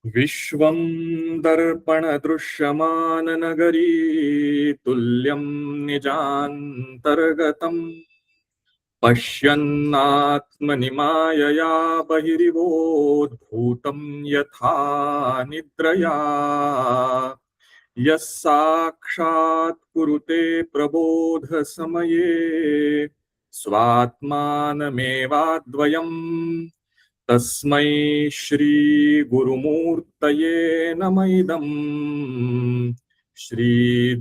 विश्वं दर्पणदृश्यमाननगरी तुल्यं निजान्तर्गतम् पश्यन्नात्मनि मायया बहिरिवोद्भूतं यथा निद्रया यः साक्षात् कुरुते प्रबोधसमये स्वात्मानमेवाद्वयम् तस्मै श्री गुरुमूर्तये नमः इदम् श्री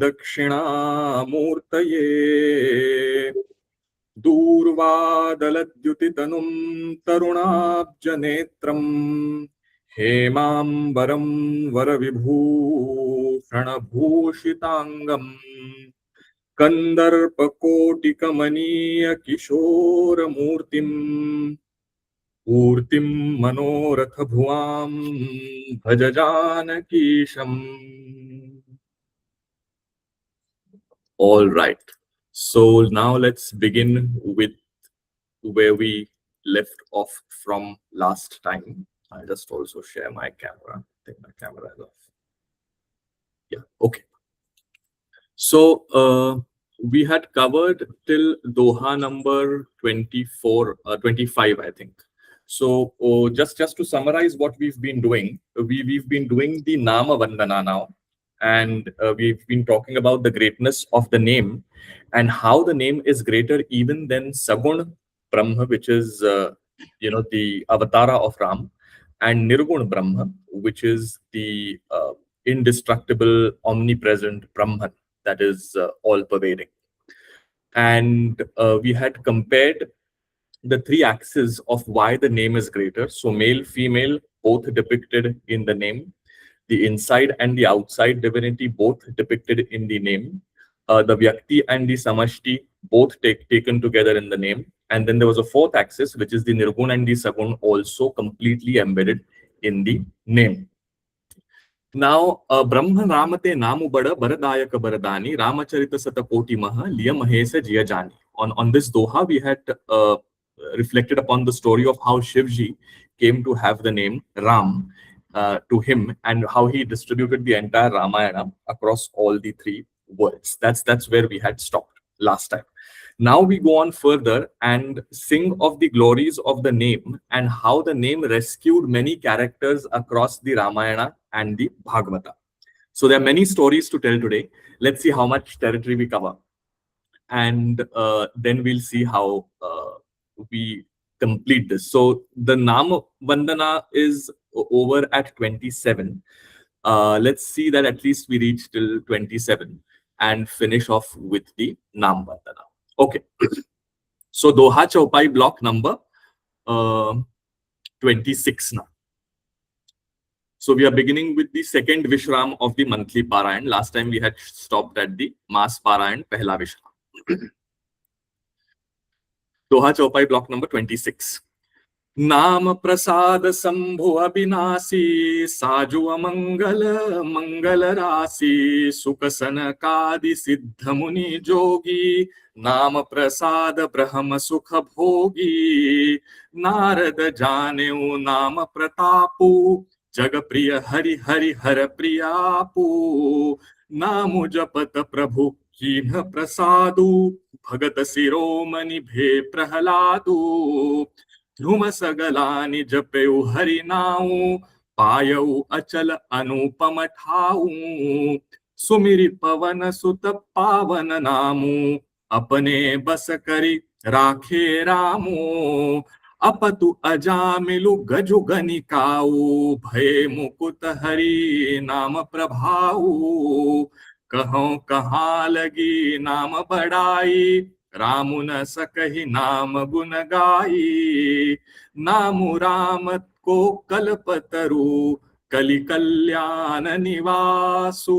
दक्षिणामूर्तये दूर्वादलद्युतितनुं तरुणाब्जनेत्रम् हेमाम्बरं वरविभूषणभूषिताङ्गम् कन्दर्पकोटिकमनीयकिशोरमूर्तिम् पूर्तिं मनोरथभुवां भज जानकीशम्. All right. So now let's begin with where we left off from last time. I'll just also share my camera. I think my camera is off. Yeah, okay. So we had covered till Doha number 24, 25, I think. So just to summarize what we've been doing, we've been doing the Nama Vandana now. And we've been talking about the greatness of the name and how the name is greater even than Sagun Brahma, which is, the avatara of Ram, and Nirgun Brahma, which is the indestructible, omnipresent Brahman that is all-pervading. And we had compared the three axes of why the name is greater. So male, female, both depicted in the name. The inside and the outside divinity both depicted in the name. The Vyakti and the Samashti both taken together in the name. And then there was a fourth axis, which is the Nirgun and the Sagun, also completely embedded in the name. Now, Brahma Ramate Namu Bada Baradayaka Baradani Rāmacaritamānasa Koti Maha Liya Mahesa Jiya Jani. On this Doha, we had reflected upon the story of how Shivji came to have the name Ram to him, and how he distributed the entire Ramayana across all the three worlds. That's where we had stopped last time. Now we go on further and sing of the glories of the name and how the name rescued many characters across the Ramayana and the Bhagavata. So there are many stories to tell today. Let's see how much territory we cover. And then we'll see how we complete this. So the Nama Vandana is over at 27. Let's see that at least we reach till 27 and finish off with the Nam Vandana. Okay. So Doha Chaupai block number 26 now. So we are beginning with the second Vishram of the monthly Parayan. Last time we had stopped at the mass Parayan, Pehla Vishram. Doha Chaupai block number 26. नाम प्रसाद शंभु अविनाशी साजु अमंगल मंगल राशि सुख सनकादि सिद्ध मुनि जोगी नाम प्रसाद ब्रह्म सुख भोगी नारद जानेउ नाम प्रतापु जग प्रिय हरि हरि हर प्रियापु नाम जपत प्रभु कीन्ह प्रसादु भगत शिरोमणि भे प्रहलादु ध्रुम सगलानि जपेउ हरि नाउ पायउ अचल अनुपम ठाऊ सुमिरि पवन सुत पावन नामु अपने बस करि राखे रामु अपतु अजामिलु गजु गनिकाऊ भय मुकुत हरि नाम प्रभाऊ कहों कहाँ लगी नाम बड़ाई रामु न सकहि नाम गुण गाई नामु राम को कल्पतरु कलि कल्याण निवासु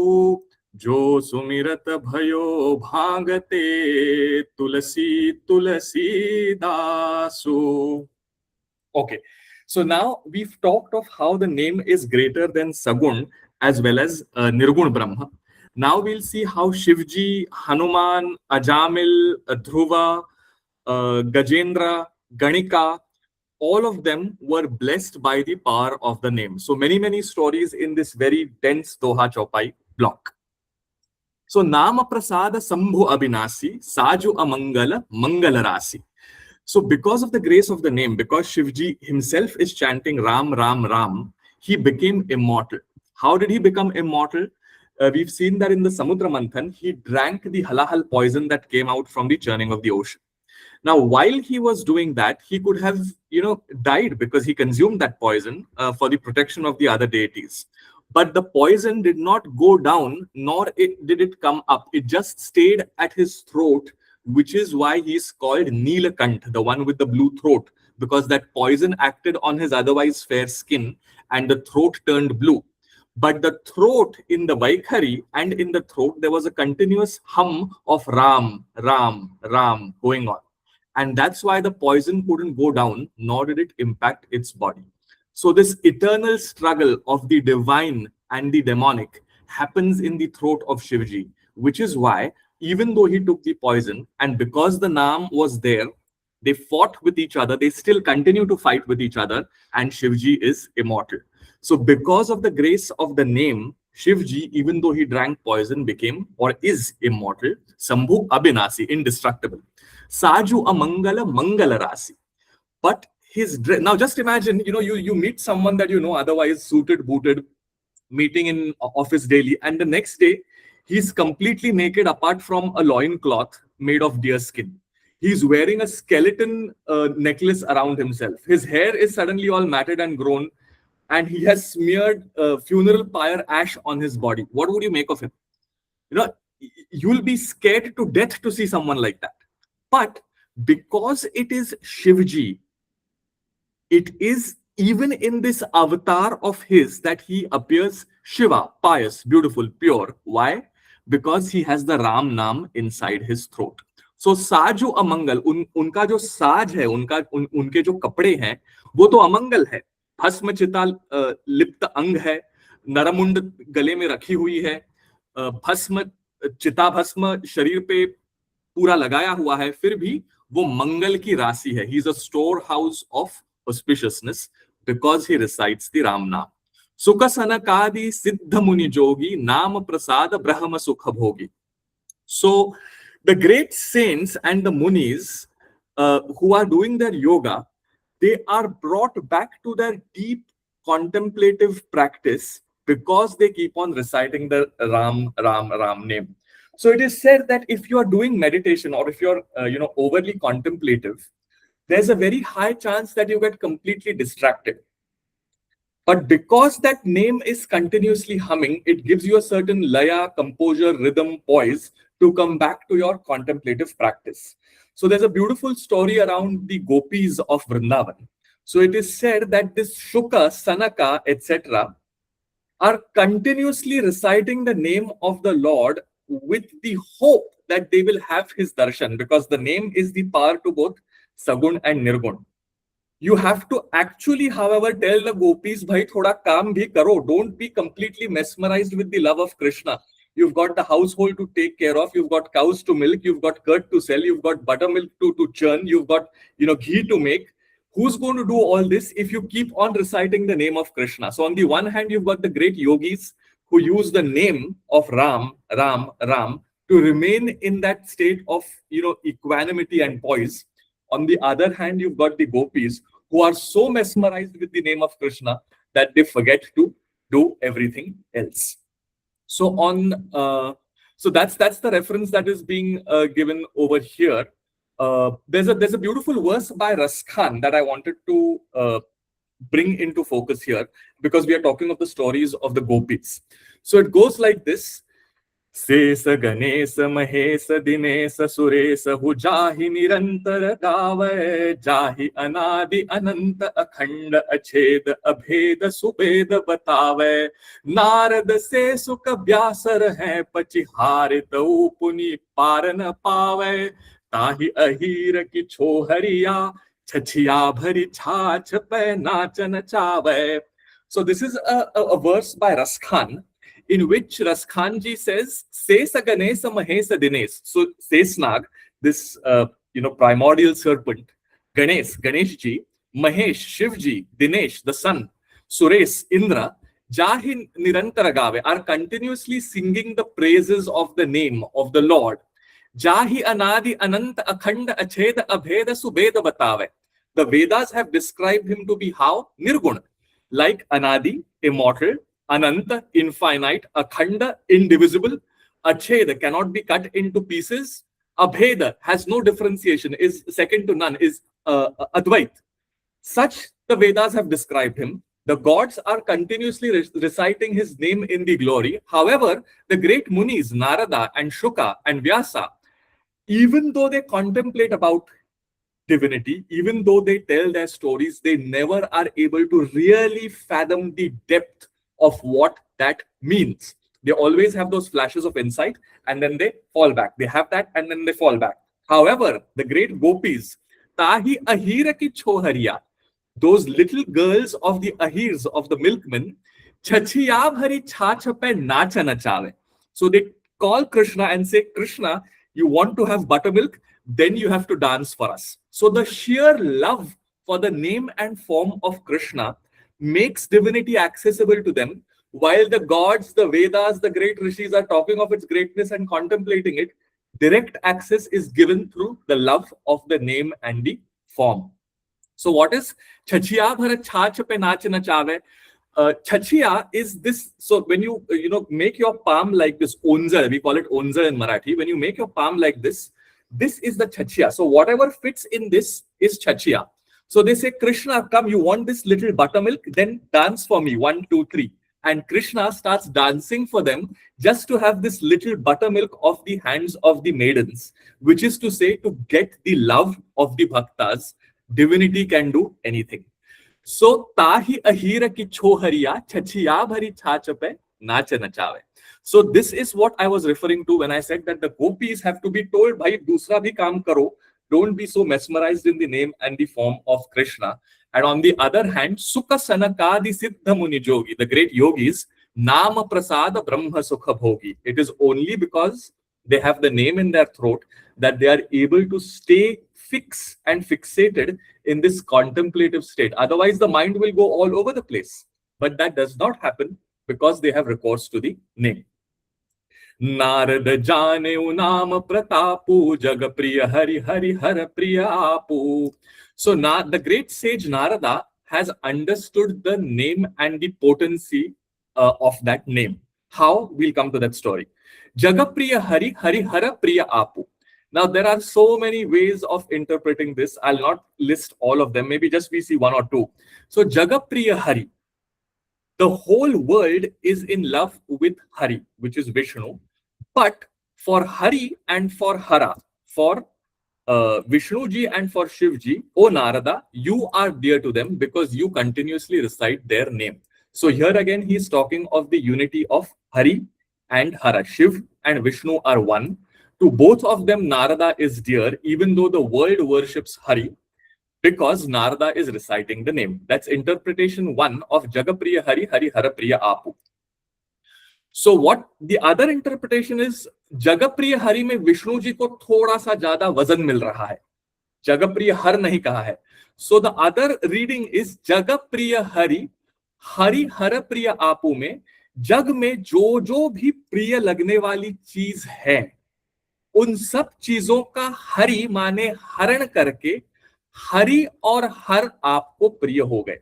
जो सुमिरत भयो भांगते तुलसी तुलसी Dasu. Okay, so now we've talked of how the name is greater than Sagun as well as Nirgun Brahma. Now we'll see how Shivji, Hanuman, Ajamil, Dhruva, Gajendra, Ganika, all of them were blessed by the power of the name. So many stories in this very dense Doha Chaupai block. So Nama Prasada Sambhu Abhinasi, Saju Amangala, Mangala Rasi. So because of the grace of the name, because Shivji himself is chanting Ram, Ram, Ram, he became immortal. How did he become immortal? We've seen that in the Samudra Manthan, he drank the halahal poison that came out from the churning of the ocean. Now, while he was doing that, he could have, died because he consumed that poison for the protection of the other deities. But the poison did not go down, nor did it come up. It just stayed at his throat, which is why he's called Neelakant, the one with the blue throat, because that poison acted on his otherwise fair skin and the throat turned blue. But the throat in the Vaikhari and in the throat, there was a continuous hum of Ram, Ram, Ram going on. And that's why the poison couldn't go down, nor did it impact its body. So this eternal struggle of the divine and the demonic happens in the throat of Shivji, which is why even though he took the poison and because the Naam was there, they fought with each other, they still continue to fight with each other, and Shivji is immortal. So because of the grace of the name, Shivji, even though he drank poison, became or is immortal, Sambhu Abhinasi, indestructible. Saju Amangala Mangala Rasi. But his dress, now just imagine, you meet someone that otherwise suited, booted, meeting in office daily, and the next day he's completely naked apart from a loincloth made of deer skin. He's wearing a skeleton necklace around himself. His hair is suddenly all matted and grown, and he has smeared funeral pyre ash on his body. What would you make of him? You'll be scared to death to see someone like that. But because it is Shivji, it is even in this avatar of his that he appears Shiva, pious, beautiful, pure. Why? Because he has the Ram Naam inside his throat. So Saju Amangal, उनका जो साज है, उनके जो कपड़े हैं, वो तो अमंगल है. भस्म चिता लिप्त अंग है, नरमुंड गले में रखी हुई है, भस्म चिता भस्म शरीर पे पूरा लगाया हुआ है, फिर भी वो मंगल की राशि है. He is a storehouse of auspiciousness because he recites the Ram Naam. Sukha Sanakadi Siddha Muni Jogi Nama Prasada Brahma Sukha Bhogi. So the great saints and the munis who are doing their yoga, they are brought back to their deep contemplative practice because they keep on reciting the Ram, Ram, Ram name. So it is said that if you are doing meditation or if you're overly contemplative, there's a very high chance that you get completely distracted. But because that name is continuously humming, it gives you a certain laya, composure, rhythm, poise to come back to your contemplative practice. So there's a beautiful story around the gopis of Vrindavan. So it is said that this Shuka, Sanaka, etc. are continuously reciting the name of the Lord with the hope that they will have his darshan, because the name is the power to both Sagun and Nirgun. You have to actually, however, tell the gopis, bhai, thoda kaam bhi karo. Don't be completely mesmerized with the love of Krishna. You've got the household to take care of. You've got cows to milk. You've got curd to sell. You've got buttermilk to churn. You've got, ghee to make. Who's going to do all this if you keep on reciting the name of Krishna? So on the one hand, you've got the great yogis who use the name of Ram, Ram, Ram to remain in that state of, equanimity and poise. On the other hand, you've got the gopis who are so mesmerized with the name of Krishna that they forget to do everything else. So so that's the reference that is being given over here. There's a beautiful verse by Raskhan that I wanted to bring into focus here because we are talking of the stories of the gopis. So it goes like this. Sesa Ganesa Mahesa Dinesa Suresa Hu Jahi Nirantara Gavai Jahi Anadi Ananta Akhanda Ached Abheda Subeda Batavai Narad Se Sukha Vyasar Hai Pachihare Tau Puni Parana Pavai Tahi Ahira Ki Chohariya Chachiya Bhari Chach Pe Nachana Chavai. So this is a verse by Raskhan, in which Raskhanji says, Sesa Ganesa Mahesa Dines. So Sesnag, this primordial serpent, Ganeshji, Mahesh, Shivji, Dinesh, the sun, Suresh, Indra, Jahin Nirantaragave are continuously singing the praises of the name of the Lord. Jahi Anadi Ananta Akhanda Acheda Abheda Subeda Batave. The Vedas have described him to be how? Nirguna. Like Anadi, immortal, Ananta, infinite, Akhanda, indivisible, Acheda, cannot be cut into pieces, Abheda, has no differentiation, is second to none, is Advait. Such the Vedas have described him. The gods are continuously reciting his name in the glory. However, the great Munis, Narada and Shuka and Vyasa, even though they contemplate about divinity, even though they tell their stories, they never are able to really fathom the depth of what that means. They always have those flashes of insight and then they fall back. They have that and then they fall back. However, the great gopis, Tahi Ahira ki Chohariya, those little girls of the ahirs, of the milkmen, Chachiyab Hari Chachape Nacha Nachave. So they call Krishna and say, Krishna, you want to have buttermilk, then you have to dance for us. So the sheer love for the name and form of Krishna makes divinity accessible to them, while the gods, the Vedas, the great rishis are talking of its greatness and contemplating it. Direct access is given through the love of the name and the form. So what is Chachiya Bhara Chach Pe Nach Nachave? Chachiya is this. So when you make your palm like this, onzar, we call it onzar in Marathi. When you make your palm like this, this is the Chachiya. So whatever fits in this is Chachiya. So they say, Krishna, come, you want this little buttermilk? Then dance for me, 1, 2, 3. And Krishna starts dancing for them just to have this little buttermilk of the hands of the maidens, which is to say, to get the love of the bhaktas. Divinity can do anything. So, tahi ahira ki chohariya chachiya bhari chachape nacha nachave. So, this is what I was referring to when I said that the gopis have to be told, bhai, dusra bhi kaam karo. Don't be so mesmerized in the name and the form of Krishna. And on the other hand, Sukha Sanakadi Siddha Muni Jogi, the great yogis, Nama Prasada Brahma Sukha Bhogi. It is only because they have the name in their throat that they are able to stay fixed and fixated in this contemplative state. Otherwise, the mind will go all over the place. But that does not happen because they have recourse to the name. Narada jane unam pratapu jagapriya hari hari hara priya apu. So the great sage Narada has understood the name and the potency of that name. How? We'll come to that story. Jagapriya hari hari hara priya apu. Now there are so many ways of interpreting this. I'll not list all of them. Maybe just we see one or two. So Jagapriya Hari. The whole world is in love with Hari, which is Vishnu. But for Hari and for Hara, for Vishnuji and for Shivji, O Narada, you are dear to them because you continuously recite their name. So here again, he is talking of the unity of Hari and Hara. Shiv and Vishnu are one. To both of them, Narada is dear, even though the world worships Hari, because Narada is reciting the name. That's interpretation 1 of Jagapriya Hari, Hari Hara Priya Apu. So what the other interpretation is, Jagapriya Hari में विष्णु जी को थोड़ा सा ज्यादा वजन मिल रहा है, जगप्रिय हर नहीं कहा है. So the other reading is Jagapriya Hari, Hari Hara Priya Apu में जग में जो जो भी प्रिय लगने वाली चीज है, उन सब चीजों का हरि माने हरण करके हरि और हर आपको प्रिय हो गए.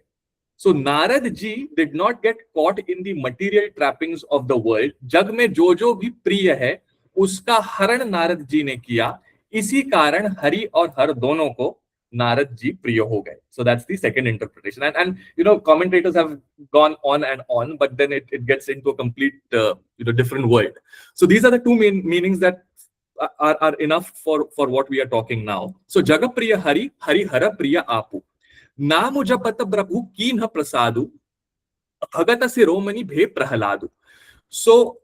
So Narad ji did not get caught in the material trappings of the world. जग में जो जो भी प्रिय है उसका हरण नारद जी ने किया, इसी कारण हरि और हर दोनों को नारद जी प्रिय हो गए. So that's the second interpretation. And commentators have gone on and on, but then it gets into a complete different world. So these are the two main meanings that are enough for what we are talking now. So Jagapriya Hari, Hari Hara Priya Apu. Namu Japata Prabhu Kinha Prasadu, Bhagata Siromani Bhe Prahladu. So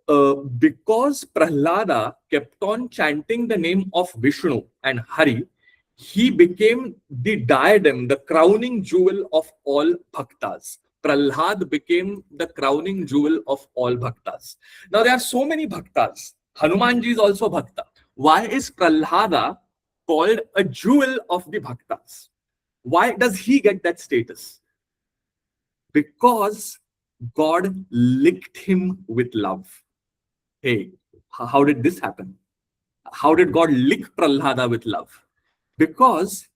because Prahlada kept on chanting the name of Vishnu and Hari, he became the diadem, the crowning jewel of all bhaktas. Prahlad became the crowning jewel of all bhaktas. Now there are so many bhaktas. Hanumanji is also bhakta. Why is Prahlada called a jewel of the bhaktas? Why does he get that status? Because God licked him with love. Hey, how did this happen? How did God lick Prahlada with love? Because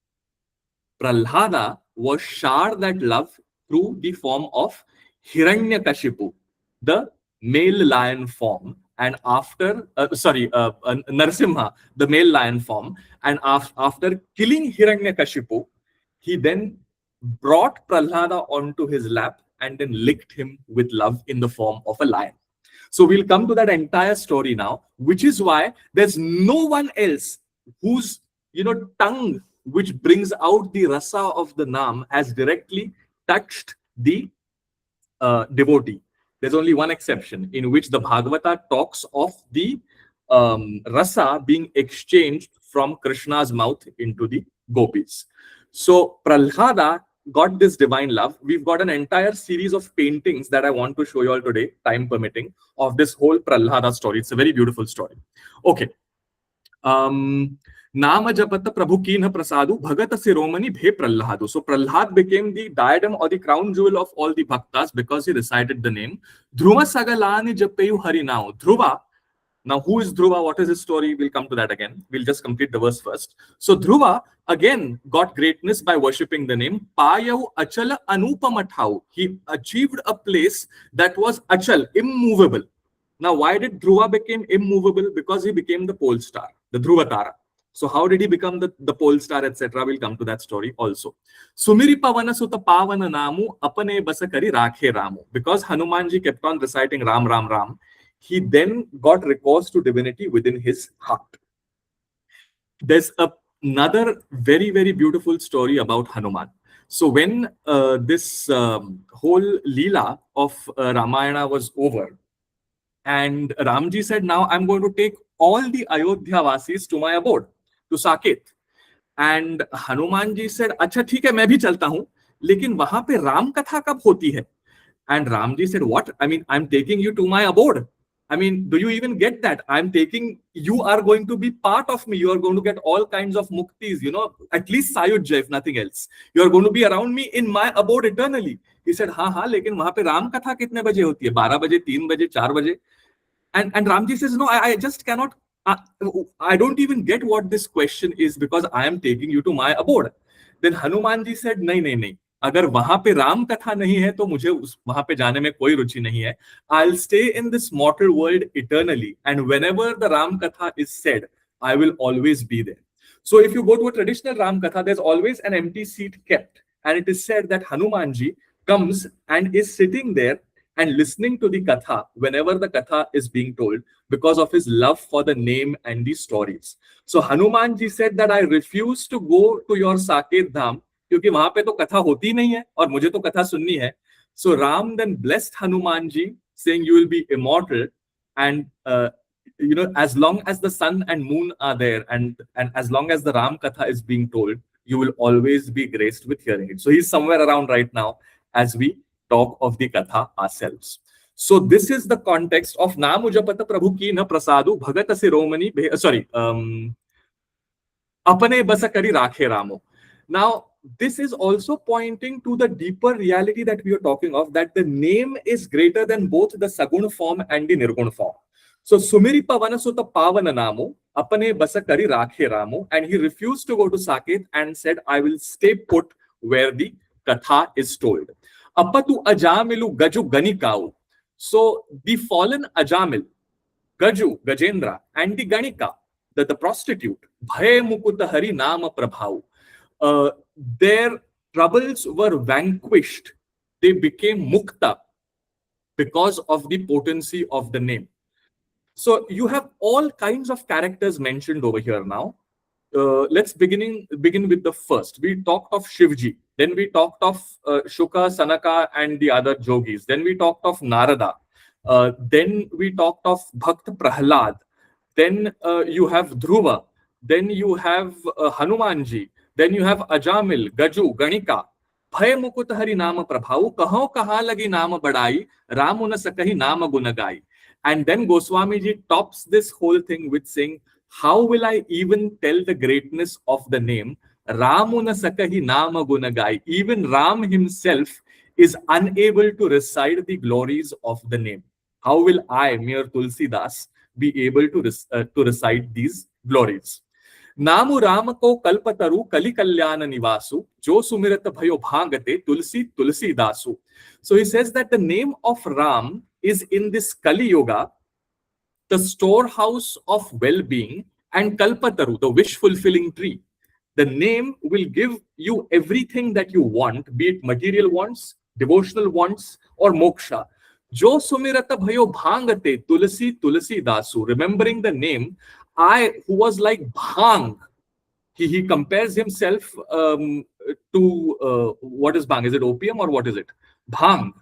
Prahlada was showered that love through the form of Hiranyakashipu, the male lion form, and after Narasimha, the male lion form, and after killing Hiranyakashipu, he then brought Prahlada onto his lap and then licked him with love in the form of a lion. So we'll come to that entire story now, which is why there's no one else whose tongue which brings out the rasa of the Nam has directly touched the devotee. There's only one exception in which the Bhagavata talks of the rasa being exchanged from Krishna's mouth into the gopis. So Prahlada got this divine love. We've got an entire series of paintings that I want to show you all today, time permitting, of this whole Prahlada story. It's a very beautiful story. Okay. Nama Japata Prabhu Keenha Prasadu Bhagata Siromani Bhe Prahladu. So Prahlad became the diadem or the crown jewel of all the bhaktas because he recited the name. Dhruva Sagalani Japeyu Harinao. Dhruva. Now, who is Dhruva? What is his story? We'll come to that again. We'll just complete the verse first. So Dhruva again got greatness by worshipping the name. Payav Achala Anupamatau. He achieved a place that was Achal, immovable. Now, why did Dhruva become immovable? Because he became the pole star, the Dhruva Tara. So how did he become the pole star, etc.? We'll come to that story also. Sumiri Pavana Sutta Pavana Namu Apane Basakari Rakhe Ramu. Because Hanumanji kept on reciting Ram, Ram, Ram, he then got recourse to divinity within his heart. There's another very, very beautiful story about Hanuman. So when this whole Leela of Ramayana was over, and Ramji said, now I'm going to take all the Ayodhya Vasis to my abode, to Saket. And Hanumanji said, अच्छा ठीक है मैं भी चलता हूँ, लेकिन वहां पे राम कथा कब होती है? And Ramji said, what? I mean, I'm taking you to my abode. I mean, do you even get that? You are going to be part of me. You are going to get all kinds of muktis, at least Sayujya, if nothing else. You are going to be around me in my abode eternally. He said, हाँ, लेकिन वहां पे राम कथा कितने बजे होती है? 12 बजे, 3 बजे, 4 बजे? And Ramji says, no, I just cannot, I don't even get what this question is because I am taking you to my abode. Then Hanumanji said, नहीं, अगर वहां पे राम कथा नहीं है तो मुझे वहां पे जाने में कोई रुचि नहीं है. I'll stay in this mortal world eternally, and whenever the Ram Katha is said, I will always be there. So if you go to a traditional Ram Katha, there's always an empty seat kept, and it is said that Hanumanji comes and is sitting there and listening to the Katha whenever the Katha is being told because of his love for the name and the stories. So Hanumanji said that I refuse to go to your Saket Dham क्योंकि वहां पे तो कथा होती नहीं है और मुझे तो कथा सुननी है. So Ram then blessed Hanumanji, saying you will be immortal, and as long as the sun and moon are there, and as long as the Ram Katha is being told, you will always be graced with hearing it. So he's somewhere around right now as we talk of the Katha ourselves. So this is the context of Namu Japata Prabhu ki na prasadu bhagata siromani apane basakari rakhe ramo. Now, this is also pointing to the deeper reality that we are talking of, that the name is greater than both the Saguna form and the Nirguna form. So, Sumiri Pavana Sutta Pavana Namu, Apane Basakari Rakhe Ramu, and he refused to go to Saket and said, I will stay put where the Katha is told. Apatu Ajamilu Gaju Ganikau. So, the fallen Ajamil, Gaju, Gajendra, and the Ganika, the prostitute, Bhaye Mukuta Hari Nama Prabhau. Their troubles were vanquished. They became mukta because of the potency of the name. So you have all kinds of characters mentioned over here now. Let's begin with the first. We talked of Shivji. Then we talked of Shuka, Sanaka, and the other Jogis. Then we talked of Narada. Then we talked of Bhakt Prahlad. Then you have Dhruva. Then you have Hanumanji. Then you have Ajamil, Gaju, Ganika. Bhay Mukut Hari Nama Prabhau, Kaho Kaha Lagi Nama Badai, Ramuna Sakahi Nama Gunagai. And then Goswami ji tops this whole thing with saying, how will I even tell the greatness of the name Ramuna Sakahi Nama Gunagai. Even Ram himself is unable to recite the glories of the name. How will I, mere Tulsidas, be able to recite these glories? Namu Ramako Kalpataru Kali Kalyana Nivasu, Jo Sumirata Bhayo Bhangate Tulsi Tulsi Dasu. So he says that the name of Ram is in this Kali Yoga, the storehouse of well-being, and Kalpataru, the wish-fulfilling tree. The name will give you everything that you want, be it material wants, devotional wants, or moksha. Jo Sumirata Bhayo Bhangate Tulsi Tulsi Dasu. Remembering the name, I, who was like Bhang, he compares himself to what is Bhang? Is it opium or what is it? Bhang.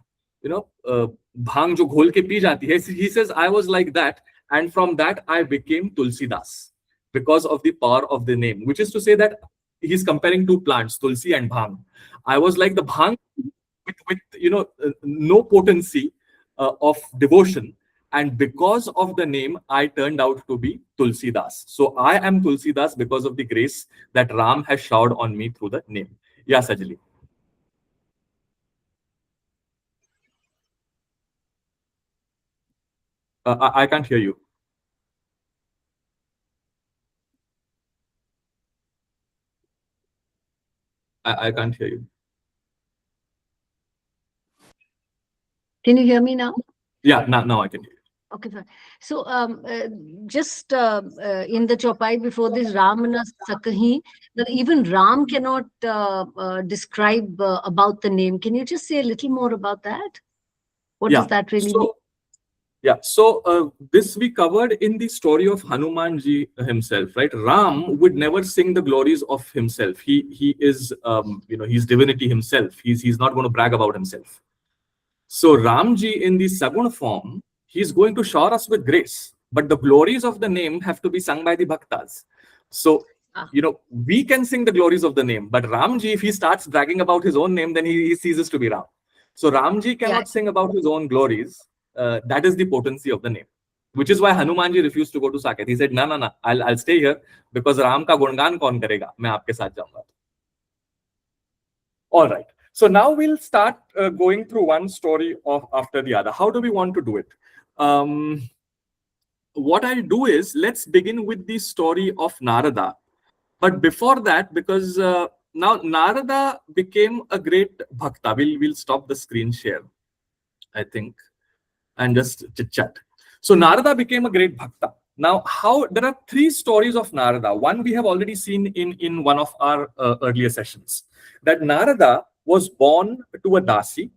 Bhang jo ghol ke pee jati hai. He says, I was like that. And from that, I became Tulsidas because of the power of the name, which is to say that he's comparing two plants, Tulsi and Bhang. I was like the Bhang with no potency of devotion. And because of the name, I turned out to be Tulsidas. So I am Tulsidas because of the grace that Ram has showered on me through the name. Yeah, Sajali. I can't hear you. I can't hear you. Can you hear me now? Yeah, now I can hear you. Okay, fine. So, just in the Chopai before this, Ramana Sakahi, that even Ram cannot describe about the name. Can you just say a little more about that? What does that really mean? Yeah, so this we covered in the story of Hanumanji himself, right? Ram would never sing the glories of himself. He is, he's divinity himself. He's not going to brag about himself. So Ramji in the Saguna form, he's going to shower us with grace. But the glories of the name have to be sung by the bhaktas. So, we can sing the glories of the name. But Ramji, if he starts bragging about his own name, then he ceases to be Ram. So Ramji cannot sing about his own glories. That is the potency of the name. Which is why Hanumanji refused to go to Saket. He said, no, I'll stay here because Ram ka gungan kaun karega? Main aapke saath jaunga. All right. So now we'll start going through one story after the other. How do we want to do it? What I'll do is, let's begin with the story of Narada. But before that, because now Narada became a great bhakta. We'll stop the screen share, I think, and just chit-chat. So Narada became a great bhakta. Now, there are three stories of Narada. One we have already seen in one of our earlier sessions. That Narada was born to a Dasi.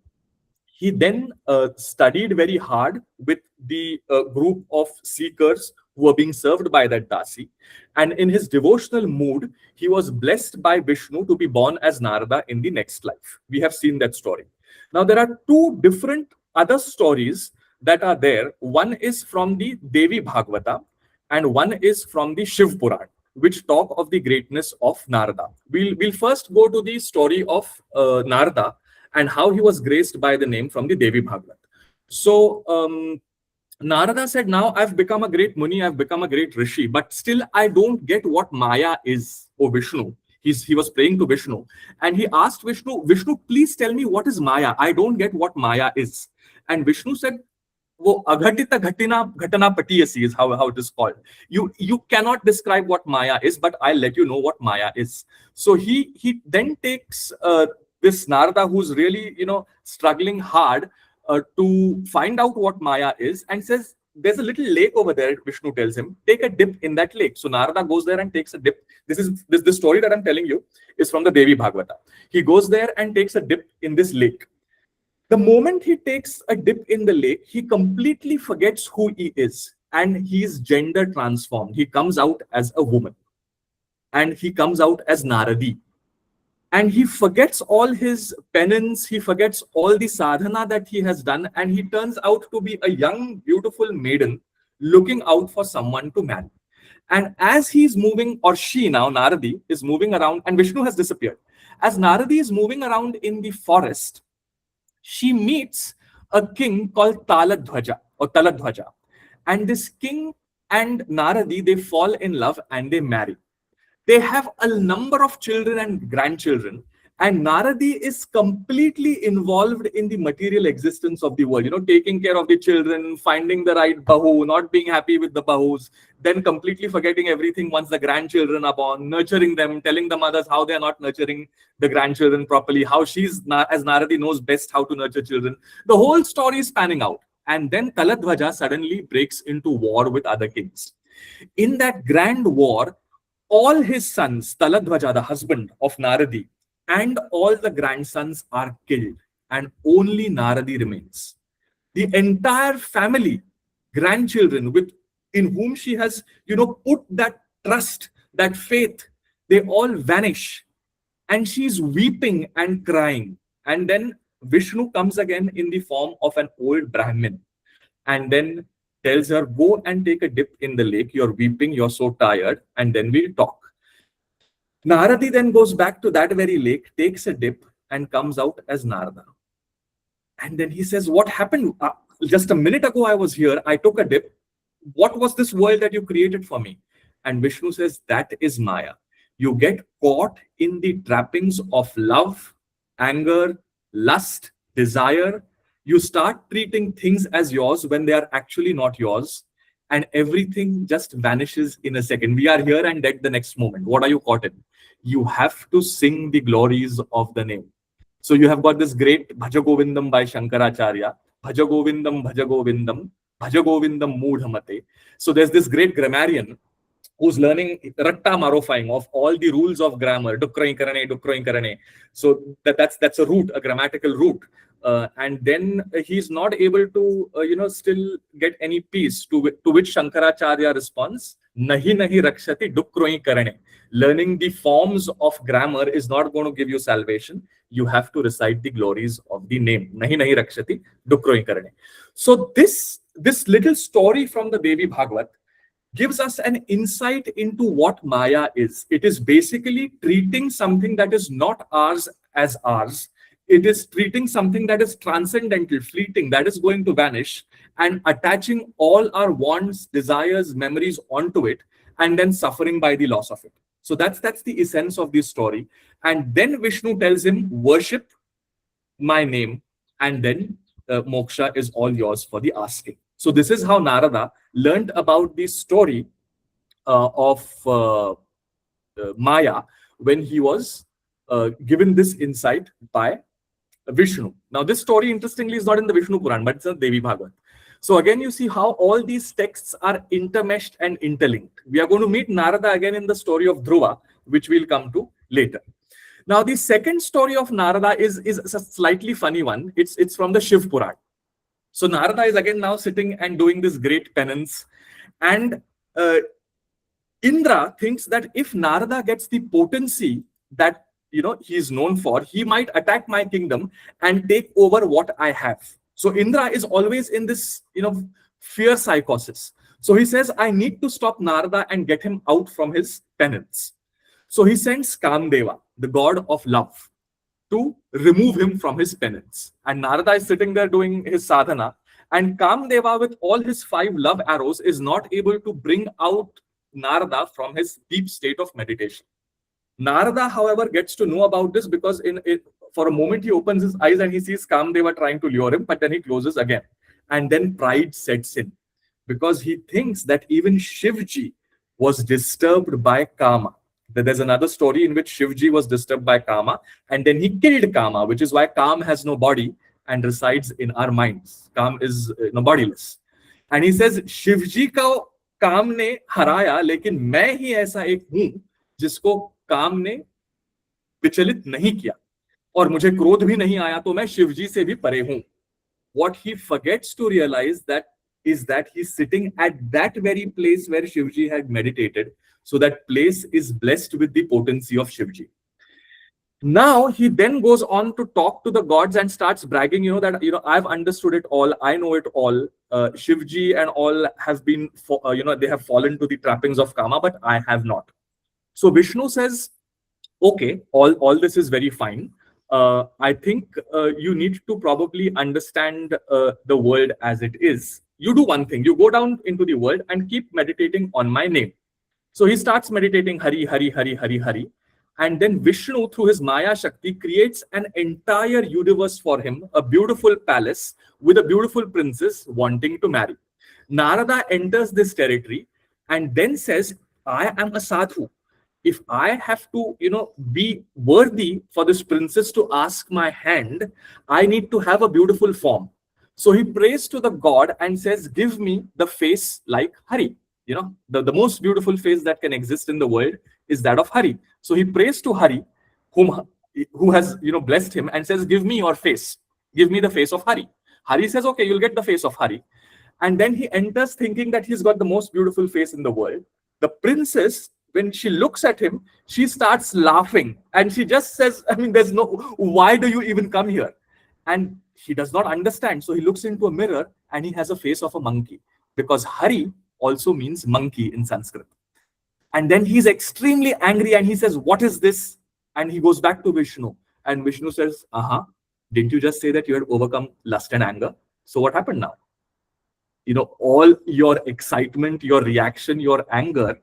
He then studied very hard with the group of seekers who were being served by that Dasi. And in his devotional mood, he was blessed by Vishnu to be born as Narada in the next life. We have seen that story. Now, there are two different other stories that are there. One is from the Devi Bhagavata and one is from the Shiv Puran, which talk of the greatness of Narada. We'll first go to the story of Narada and how he was graced by the name from the Devi Bhagavata. So Narada said, now I've become a great Muni, I've become a great Rishi, but still I don't get what Maya is, O Vishnu. He was praying to Vishnu and he asked Vishnu, please tell me what is Maya? I don't get what Maya is. And Vishnu said, wo aghatita ghatana patiyasi is how it is called. You cannot describe what Maya is, but I'll let you know what Maya is. So he then takes this Narada, who's really struggling hard to find out what Maya is, and says, there's a little lake over there. Vishnu tells him, take a dip in that lake. So Narada goes there and takes a dip. This story that I'm telling you is from the Devi Bhagavata. He goes there and takes a dip in this lake. The moment he takes a dip in the lake, he completely forgets who he is, and he's gender transformed. He comes out as a woman, and he comes out as Naradi. And he forgets all his penance, he forgets all the sadhana that he has done, and he turns out to be a young, beautiful maiden looking out for someone to marry. And as he's moving, or she now, Naradi, is moving around, and Vishnu has disappeared. As Naradi is moving around in the forest, she meets a king called Taladhwaja or Taladhwaja. And this king and Naradi, they fall in love and they marry. They have a number of children and grandchildren, and Naradi is completely involved in the material existence of the world, taking care of the children, finding the right bahu, not being happy with the bahus, then completely forgetting everything once the grandchildren are born, nurturing them, telling the mothers how they are not nurturing the grandchildren properly, how she's, as Naradi, knows best how to nurture children. The whole story is panning out. And then Taladhvaja suddenly breaks into war with other kings. In that grand war, all his sons, Taladhvaja, the husband of Naradi, and all the grandsons are killed, and only Naradi remains. The entire family, grandchildren, in whom she has, put that trust, that faith, they all vanish, and she's weeping and crying. And then Vishnu comes again in the form of an old Brahmin, and then tells her, go and take a dip in the lake. You're weeping, you're so tired, and then we'll talk. Naradi then goes back to that very lake, takes a dip, and comes out as Narada. And then he says, what happened? Just a minute ago, I was here. I took a dip. What was this world that you created for me? And Vishnu says, that is Maya. You get caught in the trappings of love, anger, lust, desire. You start treating things as yours when they are actually not yours. And everything just vanishes in a second. We are here and dead the next moment. What are you caught in? You have to sing the glories of the name. So you have got this great Bhaja Govindam by Shankaracharya. Bhaja Govindam, Bhaja Govindam, Bhaja Govindam Moodhamate. So there's this great grammarian who's learning ratta marofying of all the rules of grammar. Dukroin karane. So that's a root, a grammatical root. And then he's not able to, still get any peace, to which Shankaracharya responds, Nahi nahi rakshati dukroi karane. Learning the forms of grammar is not going to give you salvation. You have to recite the glories of the name. Nahi nahi rakshati dukroi karane. So this little story from the Devi Bhagavat gives us an insight into what Maya is. It is basically treating something that is not ours as ours. It is treating something that is transcendental, fleeting, that is going to vanish, and attaching all our wants, desires, memories onto it, and then suffering by the loss of it. So that's the essence of this story. And then Vishnu tells him, worship my name, and then moksha is all yours for the asking. So this is how Narada learned about the story of Maya when he was given this insight by Vishnu. Now, this story, interestingly, is not in the Vishnu Puran, but it's in Devi Bhagavat. So again, you see how all these texts are intermeshed and interlinked. We are going to meet Narada again in the story of Dhruva, which we'll come to later. Now, the second story of Narada is a slightly funny one. It's from the Shiv Puran. So Narada is again now sitting and doing this great penance. And Indra thinks that if Narada gets the potency that he is known for, he might attack my kingdom and take over what I have. So Indra is always in this, fear psychosis. So he says, I need to stop Narada and get him out from his penance. So he sends Kāṇḍa, the god of love, to remove him from his penance. And Narada is sitting there doing his sadhana, and Kāṇḍa, with all his 5 love arrows, is not able to bring out Narada from his deep state of meditation. Narada, however, gets to know about this because for a moment he opens his eyes and he sees Kāṇḍa trying to lure him, but then he closes again. And then pride sets in because he thinks that even Shivji was disturbed by Kama. There's another story in which Shivji was disturbed by Kama and then he killed Kama, which is why Kam has no body and resides in our minds. Kam is bodiless. And he says, Shivji ka Kam ne haraya, lekin main hi aisa ek hoon jisko काम ने विचलित नहीं किया और मुझे क्रोध भी नहीं आया तो मैं शिवजी से भी परे हूं. What he forgets to realize is that he's sitting at that very place where Shivji had meditated. So that place is blessed with the potency of Shivji. Now he then goes on to talk to the gods and starts bragging, that I've understood it all, I know it all. Shivji and all have been, they have fallen to the trappings of Kama, but I have not. So Vishnu says, okay, all this is very fine. I think you need to probably understand the world as it is. You do one thing, you go down into the world and keep meditating on my name. So he starts meditating Hari, Hari, Hari, Hari, Hari. And then Vishnu, through his Maya Shakti, creates an entire universe for him, a beautiful palace with a beautiful princess wanting to marry. Narada enters this territory and then says, I am a sadhu. If I have to, be worthy for this princess to ask my hand, I need to have a beautiful form. So he prays to the god and says, give me the face like Hari. The most beautiful face that can exist in the world is that of Hari. So he prays to Hari, who has, blessed him, and says, give me your face. Give me the face of Hari. Hari says, okay, you'll get the face of Hari. And then he enters thinking that he's got the most beautiful face in the world. The princess, when she looks at him, she starts laughing. And she just says, why do you even come here? And he does not understand. So he looks into a mirror and he has a face of a monkey, because Hari also means monkey in Sanskrit. And then he's extremely angry and he says, what is this? And he goes back to Vishnu. And Vishnu says, didn't you just say that you had overcome lust and anger? So what happened now? All your excitement, your reaction, your anger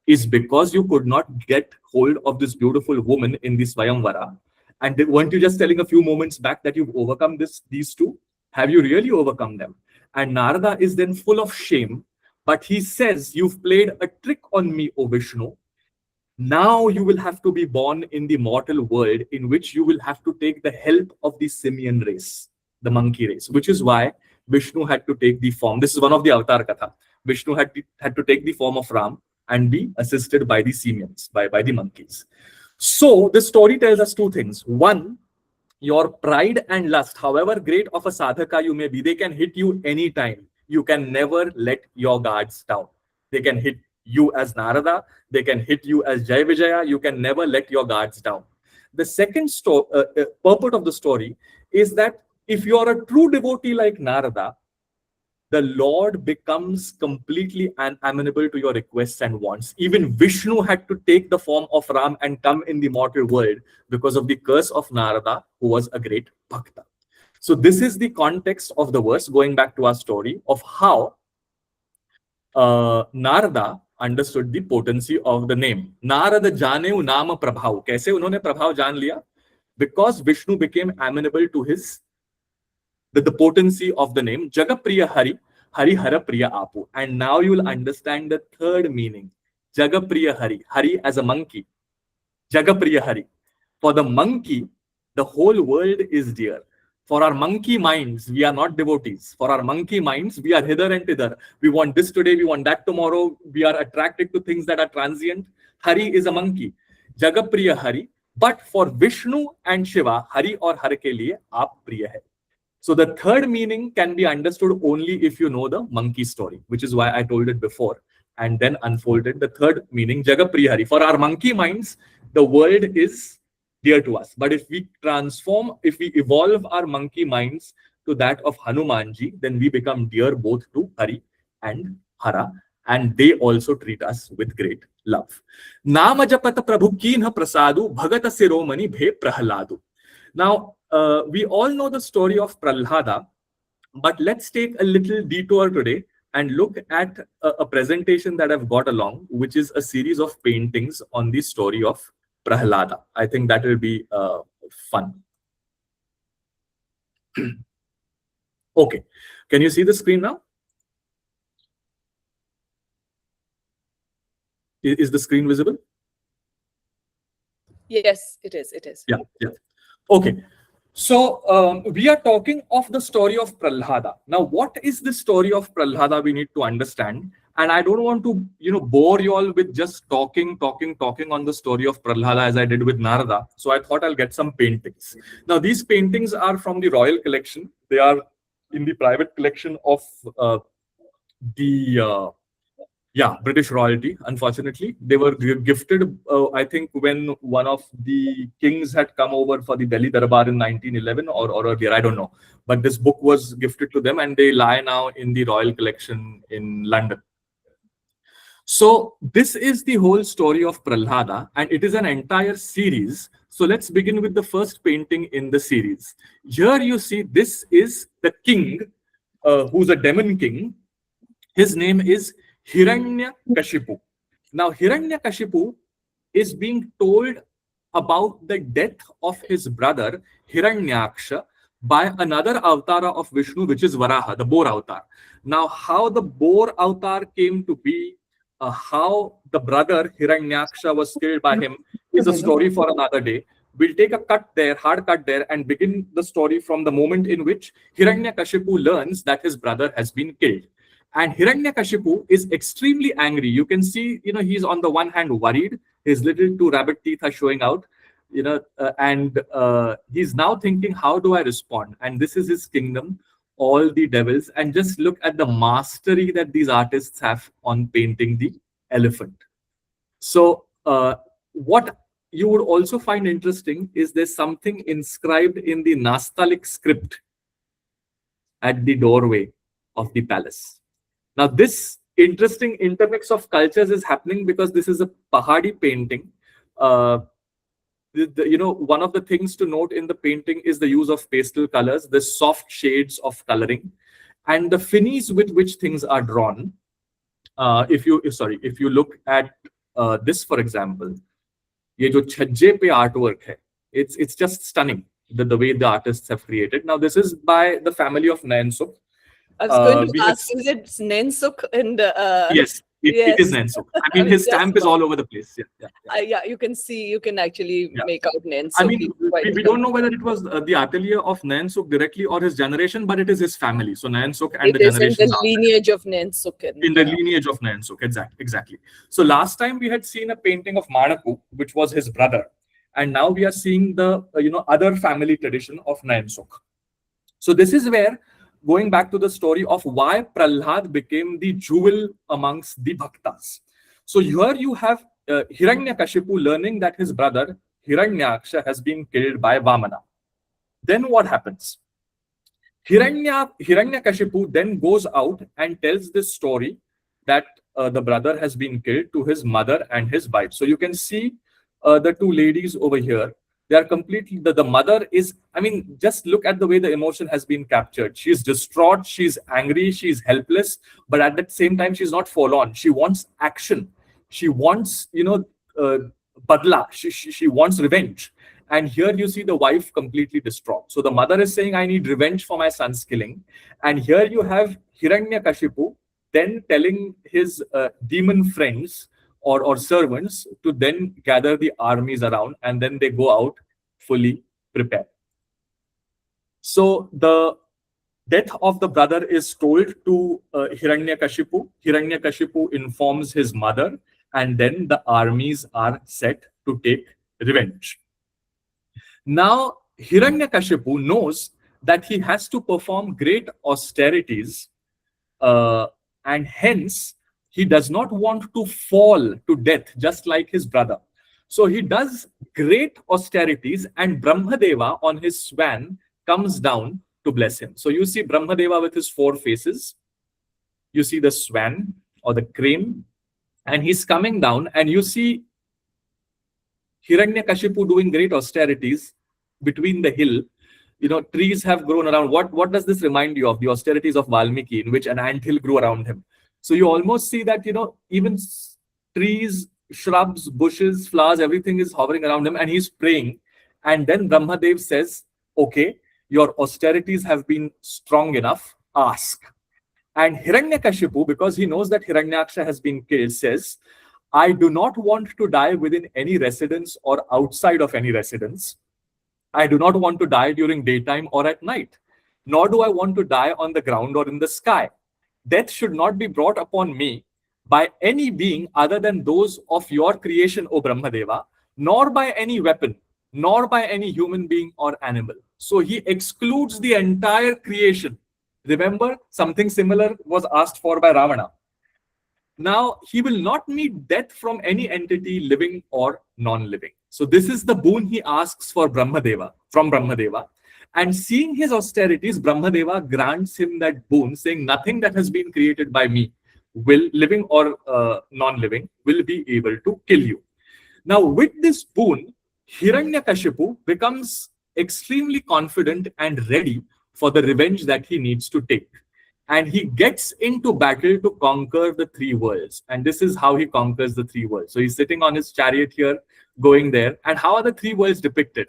is because you could not get hold of this beautiful woman in the Swayamvara. And weren't you just telling a few moments back that you've overcome these two? Have you really overcome them? And Narada is then full of shame. But he says, you've played a trick on me, O Vishnu. Now you will have to be born in the mortal world, in which you will have to take the help of the simian race, the monkey race, which is why Vishnu had to take the form. This is one of the Avatar Katha. Vishnu had to take the form of Ram and be assisted by the simians, by the monkeys. So this story tells us two things. One, your pride and lust, however great of a sadhaka you may be, they can hit you anytime. You can never let your guards down. They can hit you as Narada. They can hit you as Jai Vijaya. You can never let your guards down. The second purport of the story is that if you are a true devotee like Narada, the Lord becomes completely amenable to your requests and wants. Even Vishnu had to take the form of Ram and come in the mortal world because of the curse of Narada, who was a great bhakta. So this is the context of the verse, going back to our story of how Narada understood the potency of the name. Narada janeu nama prabhav. Kaise unhone prabhav jaan liya? Because Vishnu became amenable to the potency of the name. Jagapriya Hari, Hari Hara Priya Apu. And now you will understand the third meaning. Jagapriya Hari, Hari as a monkey. Jagapriya Hari. For the monkey, the whole world is dear. For our monkey minds, we are not devotees. For our monkey minds, we are hither and thither. We want this today, we want that tomorrow. We are attracted to things that are transient. Hari is a monkey. Jagapriya Hari. But for Vishnu and Shiva, Hari or Har ke liye aap priya hai. So the third meaning can be understood only if you know the monkey story, which is why I told it before and then unfolded the third meaning, Jagapriya Hari. For our monkey minds, the world is dear to us. But if we evolve our monkey minds to that of Hanumanji, then we become dear both to Hari and Hara, and they also treat us with great love. Nama japata prabhu kinha prasadu bhagata siromani bhe prahladu. Now, we all know the story of Prahlada, but let's take a little detour today and look at a presentation that I've got along, which is a series of paintings on the story of Prahlada. I think that will be fun. Okay, can you see the screen now? Is the screen visible? Yes, it is. It is. Yeah. Okay. So we are talking of the story of Prahlada. Now, what is the story of Prahlada? We need to understand. And I don't want to, bore you all with just talking on the story of Prahlada as I did with Narada. So I thought I'll get some paintings. Now, these paintings are from the royal collection. They are in the private collection of British royalty. Unfortunately, they were gifted, I think, when one of the kings had come over for the Delhi Darbar in 1911 or earlier, I don't know. But this book was gifted to them and they lie now in the royal collection in London. So this is the whole story of Prahlada, and it is an entire series. So let's begin with the first painting in the series. Here you see, this is the king, who's a demon king. His name is Hiranyakashipu. Now, Hiranyakashipu is being told about the death of his brother Hiranyaksha by another avatara of Vishnu, which is Varaha, the boar avatar. Now, how the boar avatar came to be, how the brother Hiranyaksha was killed by him, is a story for another day. We'll take a cut there, hard cut there, and begin the story from the moment in which Hiranyakashipu learns that his brother has been killed. And Hiranyakashipu is extremely angry. You can see, he's on the one hand worried. His little two rabbit teeth are showing out, and he's now thinking, how do I respond? And this is his kingdom, all the devils. And just look at the mastery that these artists have on painting the elephant. So what you would also find interesting is there's something inscribed in the Nastalic script at the doorway of the palace. Now, this interesting intermix of cultures is happening because this is a Pahadi painting. One of the things to note in the painting is the use of pastel colors, the soft shades of coloring, and the finis with which things are drawn. If you look at this, for example, ये जो छज्जे पे artwork है, it's just stunning the way the artists have created. Now, this is by the family of Nansuk. I was going to ask, is it Nansuk? And yes, it is Nansuk. I mean, his stamp is all over the place. Yeah, you can actually make out Nansuk. I mean, we don't know whether it was the atelier of Nansuk directly or his generation, but it is his family. So Nansuk and the generation. In the lineage of Nansuk. In the lineage of Nansuk, exactly. So last time we had seen a painting of Manaku, which was his brother, and now we are seeing the other family tradition of Nansuk. So this is where, going back to the story of why Prahlad became the jewel amongst the Bhaktas. So here you have Hiranyakashipu learning that his brother Hiranyaksha has been killed by Vamana. Then what happens? Hiranyakashipu then goes out and tells this story that the brother has been killed to his mother and his wife. So you can see the two ladies over here. They are completely, the mother is, I mean, just look at the way the emotion has been captured. She's distraught, she's angry, she's helpless, but at the same time, she's not forlorn. She wants action. She wants, badla. She wants revenge. And here you see the wife completely distraught. So the mother is saying, I need revenge for my son's killing. And here you have Hiranyakashipu then telling his demon friends or servants to then gather the armies around, and then they go out fully prepared. So the death of the brother is told to Hiranyakashipu. Hiranyakashipu informs his mother, and then the armies are set to take revenge. Now, Hiranyakashipu knows that he has to perform great austerities, and hence he does not want to fall to death just like his brother. So he does great austerities, and Brahmadeva on his swan comes down to bless him. So you see Brahmadeva with his four faces. You see the swan or the crane, and he's coming down, and you see Hiranyakashipu doing great austerities between the hill. Trees have grown around. What does this remind you of? The austerities of Valmiki, in which an anthill grew around him. So you almost see that, even trees, shrubs, bushes, flowers, everything is hovering around him, and he's praying. And then Brahmadev says, okay, your austerities have been strong enough, ask. And Hiranyakashipu, because he knows that Hiranyaksha has been killed, says, I do not want to die within any residence or outside of any residence. I do not want to die during daytime or at night, nor do I want to die on the ground or in the sky. Death should not be brought upon me by any being other than those of your creation, O Brahmadeva, nor by any weapon, nor by any human being or animal. So he excludes the entire creation. Remember, something similar was asked for by Ravana. Now, he will not meet death from any entity, living or non-living. So this is the boon he asks for Brahmadeva, from Brahmadeva. And seeing his austerities, Brahmadeva grants him that boon, saying nothing that has been created by me, living or non-living, will be able to kill you. Now, with this boon, Hiranyakashipu becomes extremely confident and ready for the revenge that he needs to take. and he gets into battle to conquer the three worlds. And this is how he conquers the three worlds. So he's sitting on his chariot here, going there. And how are the three worlds depicted?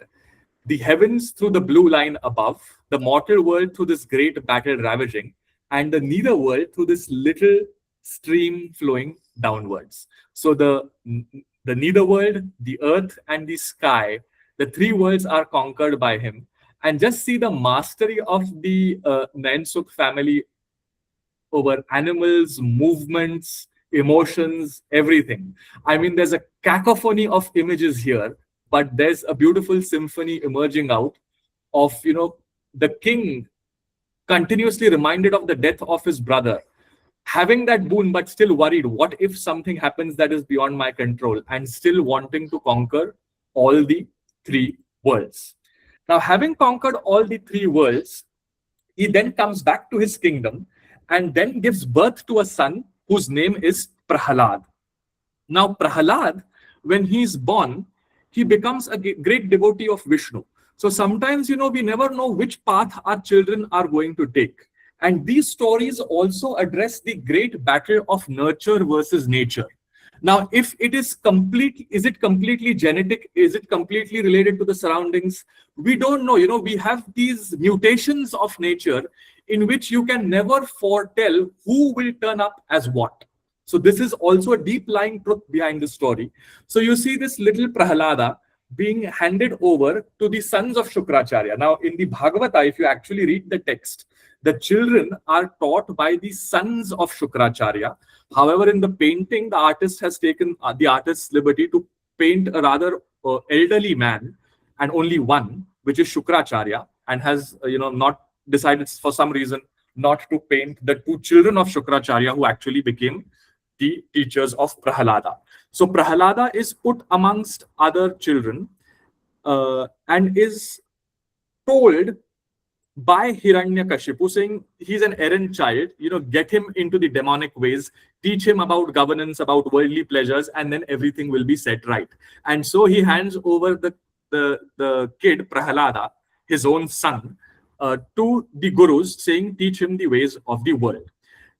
The heavens through the blue line above, the mortal world through this great battle ravaging, and the nether world through this little stream flowing downwards. So the nether world, the earth, and the sky, the three worlds are conquered by him. And just see the mastery of the Naensuk family over animals, movements, emotions, everything. I mean, there's a cacophony of images here, but there's a beautiful symphony emerging out of, the king continuously reminded of the death of his brother, having that boon, but still worried, what if something happens that is beyond my control, and still wanting to conquer all the three worlds. Now, having conquered all the three worlds, he then comes back to his kingdom and then gives birth to a son whose name is Prahalad. Now, Prahalad, when he's born, he becomes a great devotee of Vishnu. So sometimes, we never know which path our children are going to take. And these stories also address the great battle of nurture versus nature. Now, if it is it completely genetic? Is it completely related to the surroundings? We don't know. We have these mutations of nature in which you can never foretell who will turn up as what. So this is also a deep lying truth behind the story. So you see this little Prahalada being handed over to the sons of Shukracharya. Now, in the Bhagavata, if you actually read the text, the children are taught by the sons of Shukracharya. However, in the painting, the artist has taken the artist's liberty to paint a rather elderly man, and only one, which is Shukracharya, and has not decided for some reason not to paint the two children of Shukracharya who actually became the teachers of Prahalada. So Prahalada is put amongst other children and is told by Hiranyakashipu, saying he's an errant child, get him into the demonic ways, teach him about governance, about worldly pleasures, and then everything will be set right. And so he hands over the kid, Prahalada, his own son, to the gurus, saying, teach him the ways of the world.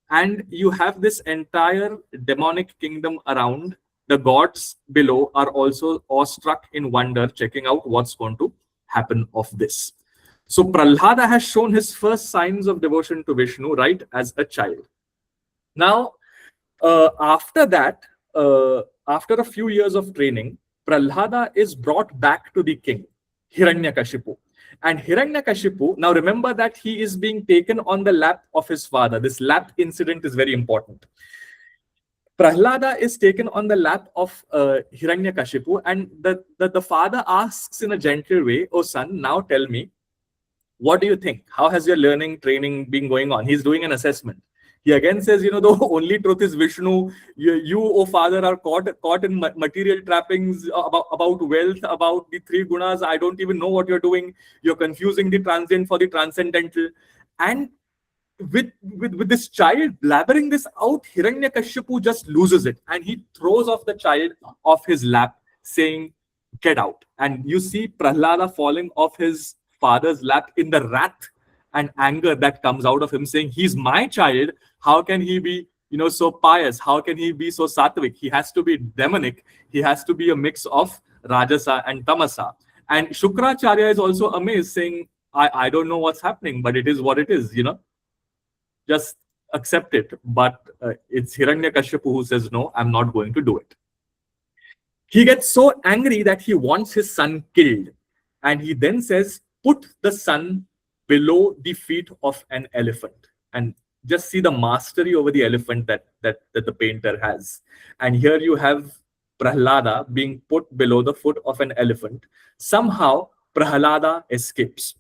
And you have this entire demonic kingdom around. The gods below are also awestruck in wonder, checking out what's going to happen of this. So Prahlada has shown his first signs of devotion to Vishnu right as a child. Now, after that, after a few years of training, Prahlada is brought back to the king, Hiranyakashipu. And Hiranyakashipu, now remember that he is being taken on the lap of his father. This lap incident is very important. Prahlada is taken on the lap of Hiranyakashipu, and the father asks in a gentle way, "Oh son, now tell me, what do you think? How has your learning, training been going on?" He's doing an assessment. He again says, the only truth is Vishnu. You, O father, are caught in material trappings about wealth, about the three gunas. I don't even know what you're doing. You're confusing the transient for the transcendental. And with this child blabbering this out, Hiranyakashipu just loses it. And he throws off the child off his lap, saying, "Get out." And you see Prahlada falling off his father's lap in the wrath and anger that comes out of him, saying, he's my child. How can he be, so pious? How can he be so sattvic? He has to be demonic. He has to be a mix of Rajasa and Tamasa. And Shukracharya is also amazed, saying, I don't know what's happening, but it is what it is, Just accept it. But it's Hiranyakashipu who says, no, I'm not going to do it. He gets so angry that he wants his son killed. And he then says, put the son below the feet of an elephant. And just see the mastery over the elephant that the painter has. And here you have Prahlada being put below the foot of an elephant. Somehow Prahlada escapes.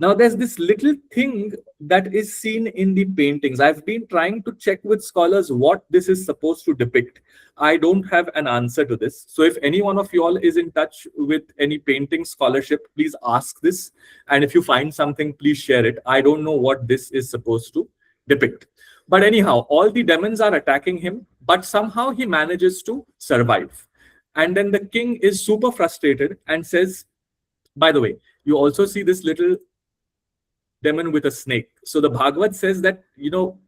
Now there's this little thing that is seen in the paintings. I've been trying to check with scholars what this is supposed to depict. I don't have an answer to this. So if any one of you all is in touch with any painting scholarship, please ask this. And if you find something, please share it. I don't know what this is supposed to depict. But anyhow, all the demons are attacking him, but somehow he manages to survive. And then the king is super frustrated and says, by the way, you also see this little demon with a snake. So the Bhagavad says that,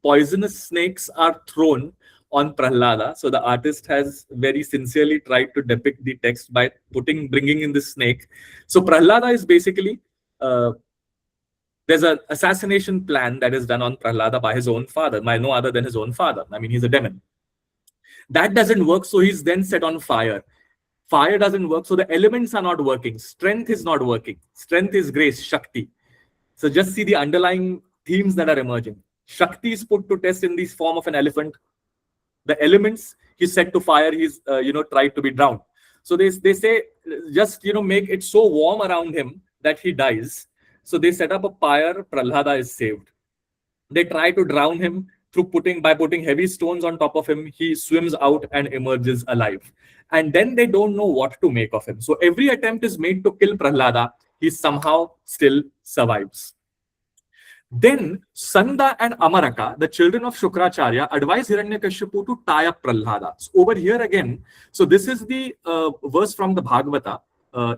poisonous snakes are thrown on Prahlada. So the artist has very sincerely tried to depict the text by bringing in the snake. So Prahlada is basically, there's an assassination plan that is done on Prahlada by his own father, by no other than his own father. I mean, he's a demon. That doesn't work, so he's then set on fire. Fire doesn't work, so the elements are not working. Strength is not working. Strength is grace, Shakti. So just see the underlying themes that are emerging. Shakti is put to test in the form of an elephant. The elements, he's set to fire, he's, tried to be drowned. So they say, just, make it so warm around him that he dies. So they set up a pyre, Prahlada is saved. They try to drown him by putting heavy stones on top of him. He swims out and emerges alive. And then they don't know what to make of him. So every attempt is made to kill Prahlada. He somehow still survives. Then Sanda and Amaraka, the children of Shukracharya, advise Hiranyakashipu to tie up Prahlada. So over here again, so this is the verse from the Bhagavata,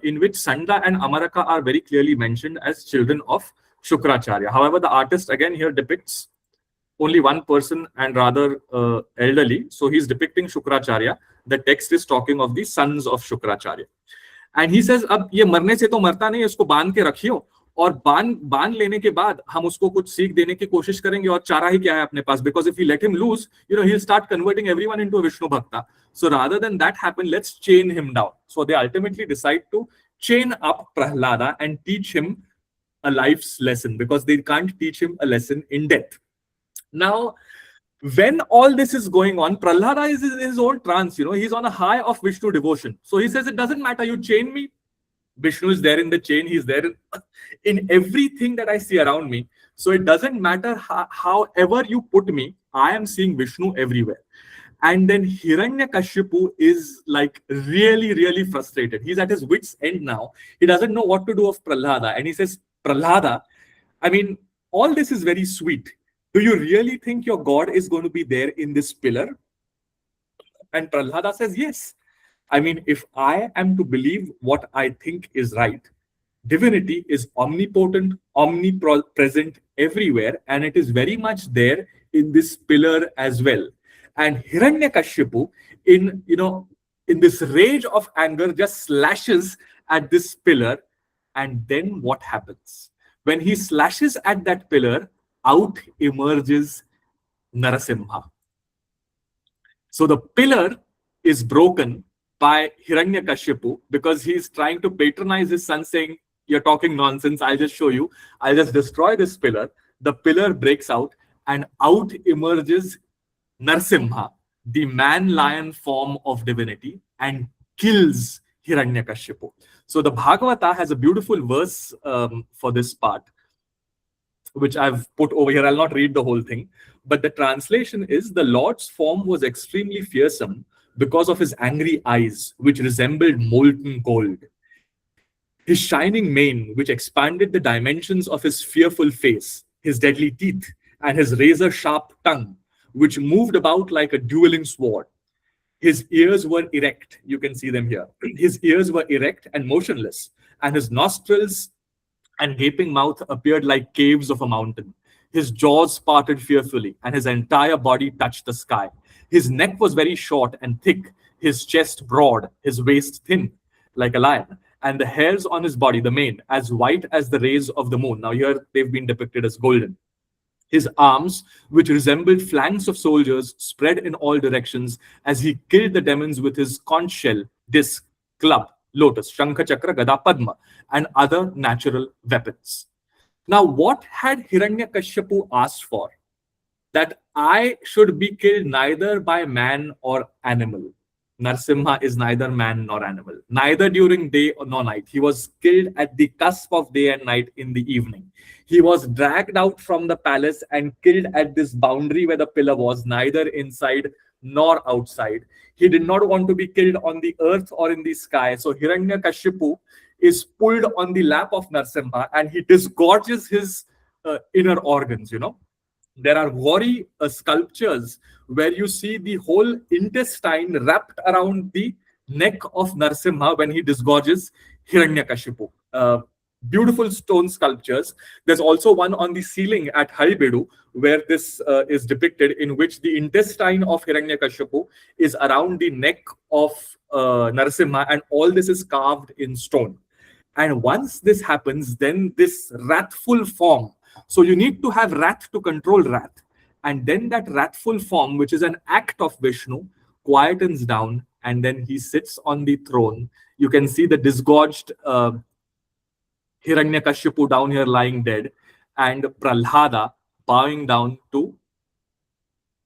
in which Sanda and Amaraka are very clearly mentioned as children of Shukracharya. However, the artist again here depicts only one person and rather elderly. So he's depicting Shukracharya. The text is talking of the sons of Shukracharya. And he says, अब ये मरने से तो मरता नहीं, इसको बांध के रखियो, और बांध लेने के बाद हम उसको कुछ सीख देने की कोशिश करेंगे, और चारा ही क्या है अपने पास, because if we let him loose, he'll start converting everyone into a Vishnu Bhakta. So rather than that happen, let's chain him down. So they ultimately decide to chain up Prahlada and teach him a life's lesson, because they can't teach him a lesson in death. Now, when all this is going on, Prahlada is in his own trance, he's on a high of Vishnu devotion. So he says, it doesn't matter, you chain me. Vishnu is there in the chain, he's there in everything that I see around me. So it doesn't matter however you put me, I am seeing Vishnu everywhere. And then Hiranyakashipu is like really, really frustrated. He's at his wit's end now. He doesn't know what to do of Prahlada. And he says, Prahlada, I mean, all this is very sweet. Do you really think your God is going to be there in this pillar? And Prahlada says, yes. I mean, if I am to believe what I think is right, divinity is omnipotent, omnipresent everywhere, and it is very much there in this pillar as well. And Hiranyakashipu, in this rage of anger, just slashes at this pillar. And then what happens? When he slashes at that pillar, out emerges Narasimha. So the pillar is broken by Hiranyakashipu because he's trying to patronize his son, saying, you're talking nonsense, I'll just show you. I'll just destroy this pillar. The pillar breaks out and out emerges Narasimha, the man-lion form of divinity, and kills Hiranyakashipu. So the Bhagavata has a beautiful verse for this part, which I've put over here. I'll not read the whole thing, but the translation is, the Lord's form was extremely fearsome because of his angry eyes, which resembled molten gold. His shining mane, which expanded the dimensions of his fearful face, his deadly teeth, and his razor-sharp tongue, which moved about like a dueling sword. His ears were erect. You can see them here. His ears were erect and motionless, and his nostrils and gaping mouth appeared like caves of a mountain. His jaws parted fearfully, and his entire body touched the sky. His neck was very short and thick, his chest broad, his waist thin, like a lion, and the hairs on his body, the mane, as white as the rays of the moon. Now here they've been depicted as golden. His arms, which resembled flanks of soldiers, spread in all directions as he killed the demons with his conch shell, disc, club, lotus, shankha, chakra, gada, padma, and other natural weapons. Now, what had Hiranyakashipu asked for? That I should be killed neither by man or animal. Narasimha is neither man nor animal, neither during day nor night. He was killed at the cusp of day and night in the evening. He was dragged out from the palace and killed at this boundary where the pillar was, neither inside nor outside. He did not want to be killed on the earth or in the sky. So Hiranyakashipu is pulled on the lap of Narasimha and he disgorges his inner organs, There are gory sculptures where you see the whole intestine wrapped around the neck of Narasimha when he disgorges Hiranyakashipu. Beautiful stone sculptures. There's also one on the ceiling at Haribedu where this is depicted, in which the intestine of Hiranyakashipu is around the neck of Narasimha, and all this is carved in stone. And once this happens, then this wrathful form. So you need to have wrath to control wrath. And then that wrathful form, which is an act of Vishnu, quietens down, and then he sits on the throne. You can see the disgorged Hiranyakashipu down here lying dead, and Prahlada bowing down to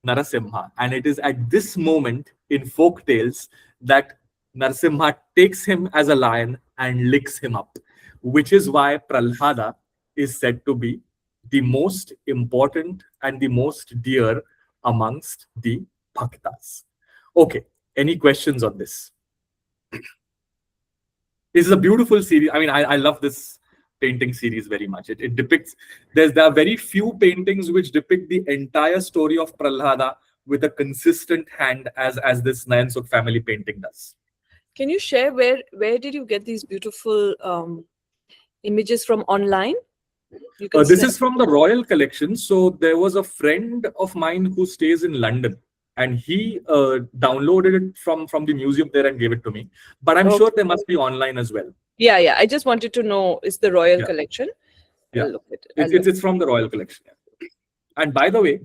Narasimha. And it is at this moment in folk tales that Narasimha takes him as a lion and licks him up, which is why Prahlada is said to be the most important and the most dear amongst the bhaktas. Okay, any questions on this? This is a beautiful series. I mean, I love this painting series very much. It depicts, there are very few paintings which depict the entire story of Prahlada with a consistent hand as this Nayansukh family painting does. Can you share where did you get these beautiful images from online? This is from the Royal Collection. So there was a friend of mine who stays in London, and he downloaded it from the museum there and gave it to me. But I'm sure there must be online as well. Yeah. I just wanted to know, is the Royal Collection? Yeah, I'll look at it. It's from the Royal Collection. And by the way,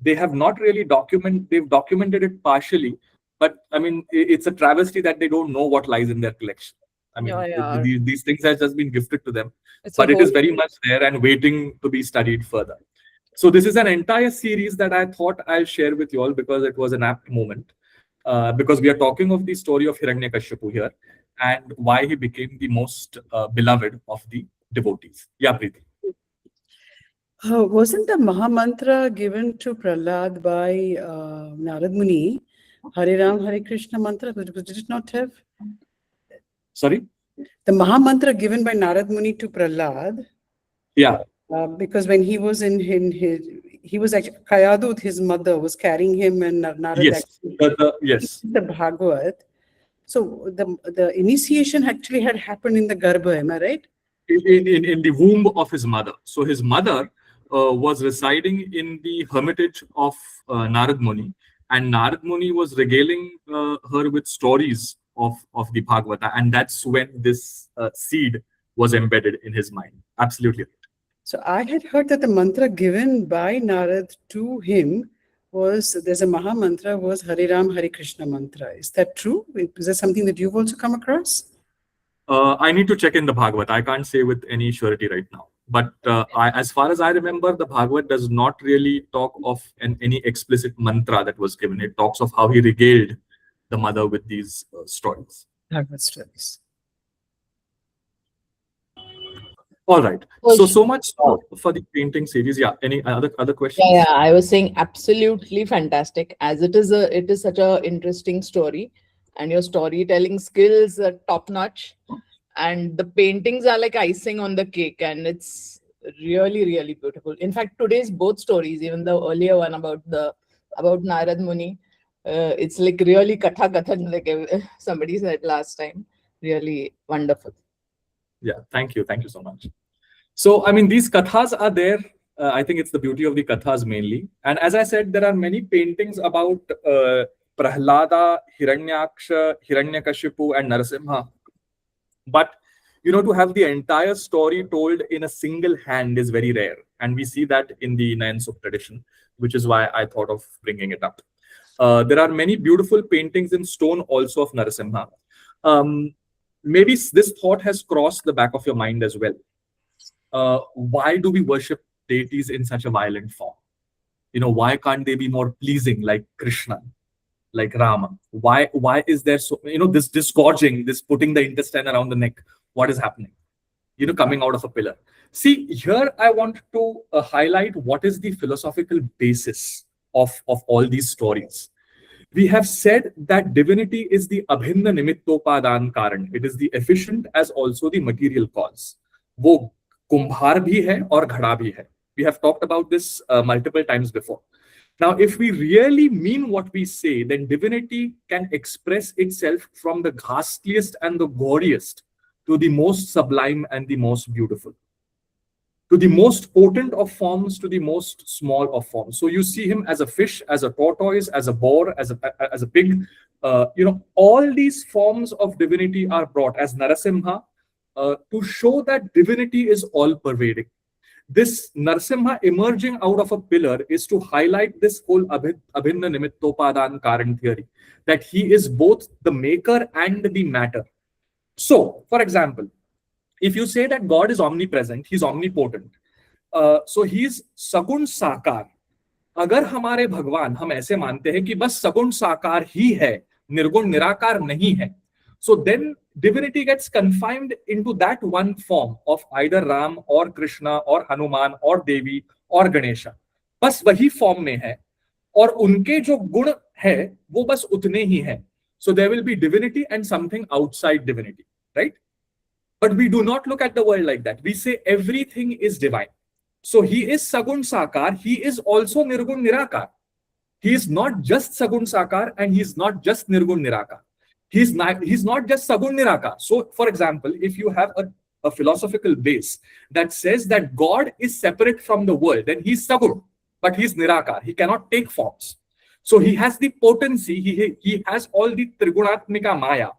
they have not really they've documented it partially, but I mean, it's a travesty that they don't know what lies in their collection. I mean, these things have just been gifted to them, but it is very much there and waiting to be studied further. So this is an entire series that I thought I'll share with you all because it was an apt moment. Because we are talking of the story of Hiranyakashipu here and why he became the most beloved of the devotees. Yeah, Preeti. Wasn't the Mahamantra given to Prahlad by Narad Muni? Hare Ram, Hare Krishna mantra, did it not have? Sorry? The Mahamantra given by Narad Muni to Prahlad. Yeah. Because when he was he was actually, Kayadut, his mother, was carrying him, and Narad yes. The Bhagavad. So the initiation actually had happened in the Garbha, am I right? In the womb of his mother. So his mother was residing in the hermitage of Narad Muni, and Narad Muni was regaling her with stories of the Bhagavata, and that's when this seed was embedded in his mind. Absolutely. So I had heard that the mantra given by Narad to him there's a Maha mantra, was Hare Ram, Hare Krishna mantra. Is that true? Is that something that you've also come across? I need to check in the Bhagavad. I can't say with any surety right now. But as far as I remember, the Bhagavad does not really talk of any explicit mantra that was given. It talks of how he regaled the mother with these stories. Bhagavad stories. All right. So much for the painting series. Yeah. Any other questions? Yeah. I was saying absolutely fantastic. As it is such a interesting story, and your storytelling skills are top notch, and the paintings are like icing on the cake, and it's really, really beautiful. In fact, today's both stories, even the earlier one about Narad Muni, it's like really katha kathan, like somebody said last time. Really wonderful. Yeah, thank you so much. So I mean, these kathas are there. I think it's the beauty of the kathas mainly. And as I said, there are many paintings about Prahlada, Hiranyaksha, Hiranyakashipu, and Narasimha. But to have the entire story told in a single hand is very rare, and we see that in the Nayansukh tradition, which is why I thought of bringing it up. There are many beautiful paintings in stone also of Narasimha. Maybe this thought has crossed the back of your mind as well. Why do we worship deities in such a violent form? Why can't they be more pleasing, like Krishna, like Rama? Why is there so, this disgorging, this putting the intestine around the neck? What is happening? Coming out of a pillar. See, here I want to highlight what is the philosophical basis of all these stories. We have said that divinity is the abhinna nimittopadan karan. It is the efficient as also the material cause. Wo kumbhar bhi hai aur ghada bhi hai. We have talked about this multiple times before. Now, if we really mean what we say, then divinity can express itself from the ghastliest and the gaudiest to the most sublime and the most beautiful, to the most potent of forms, to the most small of forms. So you see him as a fish, as a tortoise, as a boar, as a pig. All these forms of divinity are brought as Narasimha to show that divinity is all-pervading. This Narasimha emerging out of a pillar is to highlight this whole Abhinna Nimittopadan Karan theory, that he is both the maker and the matter. So, for example, if you say that God is omnipresent, he's omnipotent, so he's Sagun Sakar. अगर हमारे भगवान हम ऐसे मानते हैं कि बस सगुण साकार ही है, निर्गुण निराकार नहीं है, so then divinity gets confined into that one form of either Ram or Krishna or Hanuman or Devi or Ganesha. बस वही फॉर्म में है और उनके जो गुण है वो बस उतने ही हैं. So there will be divinity and something outside divinity, right? But we do not look at the world like that. We say everything is divine. So he is Sagun Sakar, he is also Nirgun Nirakar. He is not just Sagun Sakar and he is not just Nirgun Nirakar. He's not just Sagun Nirakar. So, for example, if you have a philosophical base that says that God is separate from the world, then he's Sagun, but he's Nirakar. He cannot take forms. So he has the potency, he has all the Trigunatmika Maya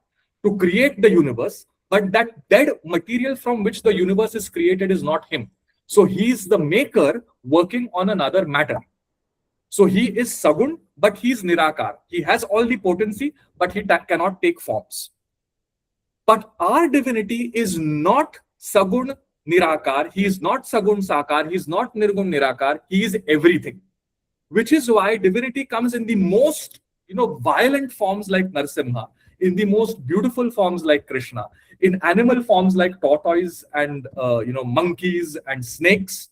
to create the universe, but that dead material from which the universe is created is not him. So he is the maker working on another matter. So he is Sagun, but he is Nirakar. He has all the potency, but he cannot take forms. But our divinity is not Sagun Nirakar. He is not Sagun Sakar. He is not Nirgun Nirakar. He is everything. Which is why divinity comes in the most, violent forms like Narasimha, in the most beautiful forms like Krishna, in animal forms like tortoise and monkeys and snakes,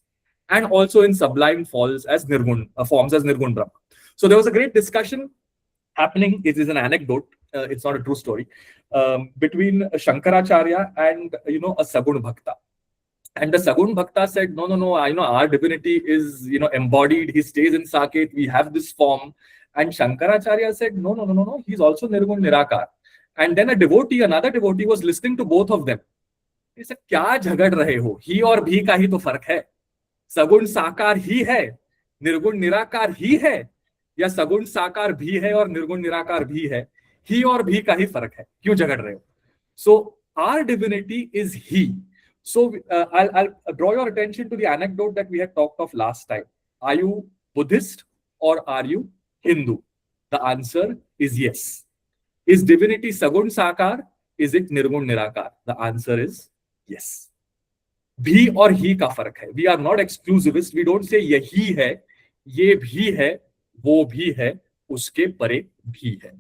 and also in sublime forms as Nirgun Brahma. So there was a great discussion happening. It is an anecdote. It's not a true story, between Shankaracharya and a Sagun Bhakta. And the Sagun Bhakta said, no, our divinity is embodied. He stays in Saket. We have this form. And Shankaracharya said, no, he's also Nirgun Nirakar. And then another devotee was listening to both of them. He said, क्या झगड़ रहे हो? ही और भी का ही तो फर्क है. सगुण साकार ही है, निर्गुण निराकार ही है, या सगुण साकार भी है और निर्गुण निराकार भी है. ही और भी का ही फर्क है. क्यों झगड़ रहे हो? So our divinity is he. So I'll draw your attention to the anecdote that we had talked of last time. Are you Buddhist or are you Hindu? The answer is yes. Is divinity Sagun Sakar? Is it Nirgun Nirakar? The answer is yes. भी और ही का फर्क है. We are not exclusivist. We don't say यही है, ये भी है, वो भी है, उसके परे भी है.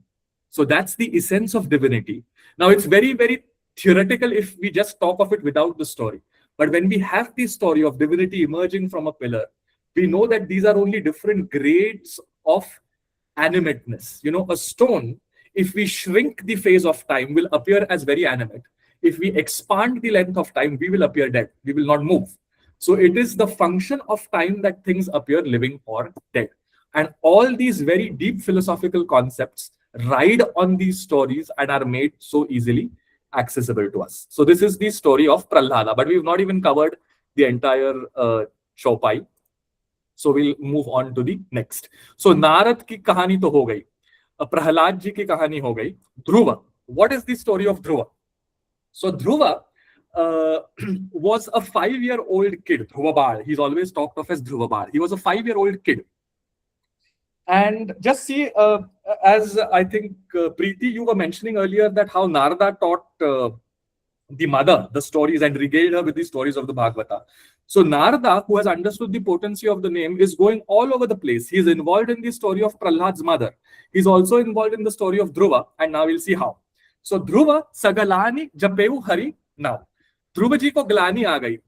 So that's the essence of divinity. Now it's very, very theoretical if we just talk of it without the story. But when we have the story of divinity emerging from a pillar, we know that these are only different grades of animateness. A stone, if we shrink the phase of time, will appear as very animate. If we expand the length of time, we will appear dead. We will not move. So it is the function of time that things appear living or dead. And all these very deep philosophical concepts ride on these stories and are made so easily accessible to us. So this is the story of Prahlada, but we've not even covered the entire Chaupai. So we'll move on to the next. So Narad ki kahani to ho gayi. Prahlad ji ki kahani ho gayi. Dhruva. What is the story of Dhruva? So Dhruva was a 5-year-old kid. Dhruva Bāla. He's always talked of as Dhruva Bāla. He was a 5-year-old kid. And just see, as I think, Preeti, you were mentioning earlier that how Narada taught the mother the stories and regaled her with the stories of the Bhagavata. So Narada, who has understood the potency of the name, is going all over the place. He's involved in the story of Prahlad's mother. He's also involved in the story of Dhruva, and now we'll see how. So Dhruva, Sagalani Japeu Hari now. Dhruva ji ko glani aa gayi.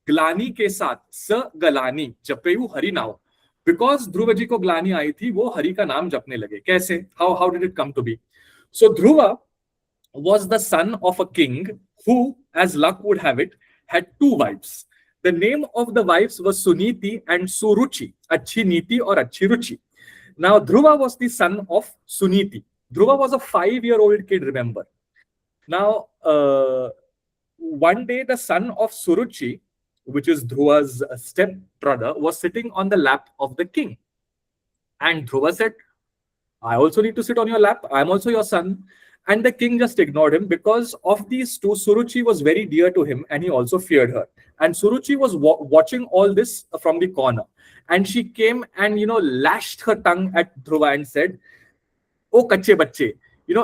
Glani ke saath Sagalani Japeu Hari now. Because Dhruva ji ko glani aayi thi, wo Hari ka naam japne lage. Kaise? How did it come to be? So Dhruva was the son of a king who, as luck would have it, had 2 wives. The name of the wives was Suniti and Suruchi, Achhi Niti or Achhi Ruchi. Now Dhruva was the son of Suniti. Dhruva was a 5-year-old kid, remember. Now, one day the son of Suruchi, which is Dhruva's step brother, was sitting on the lap of the king. And Dhruva said, I also need to sit on your lap. I'm also your son. And the king just ignored him because of these two. Suruchi was very dear to him and he also feared her. And Suruchi was watching all this from the corner. And she came and, lashed her tongue at Dhruva and said, Oh, kache bache,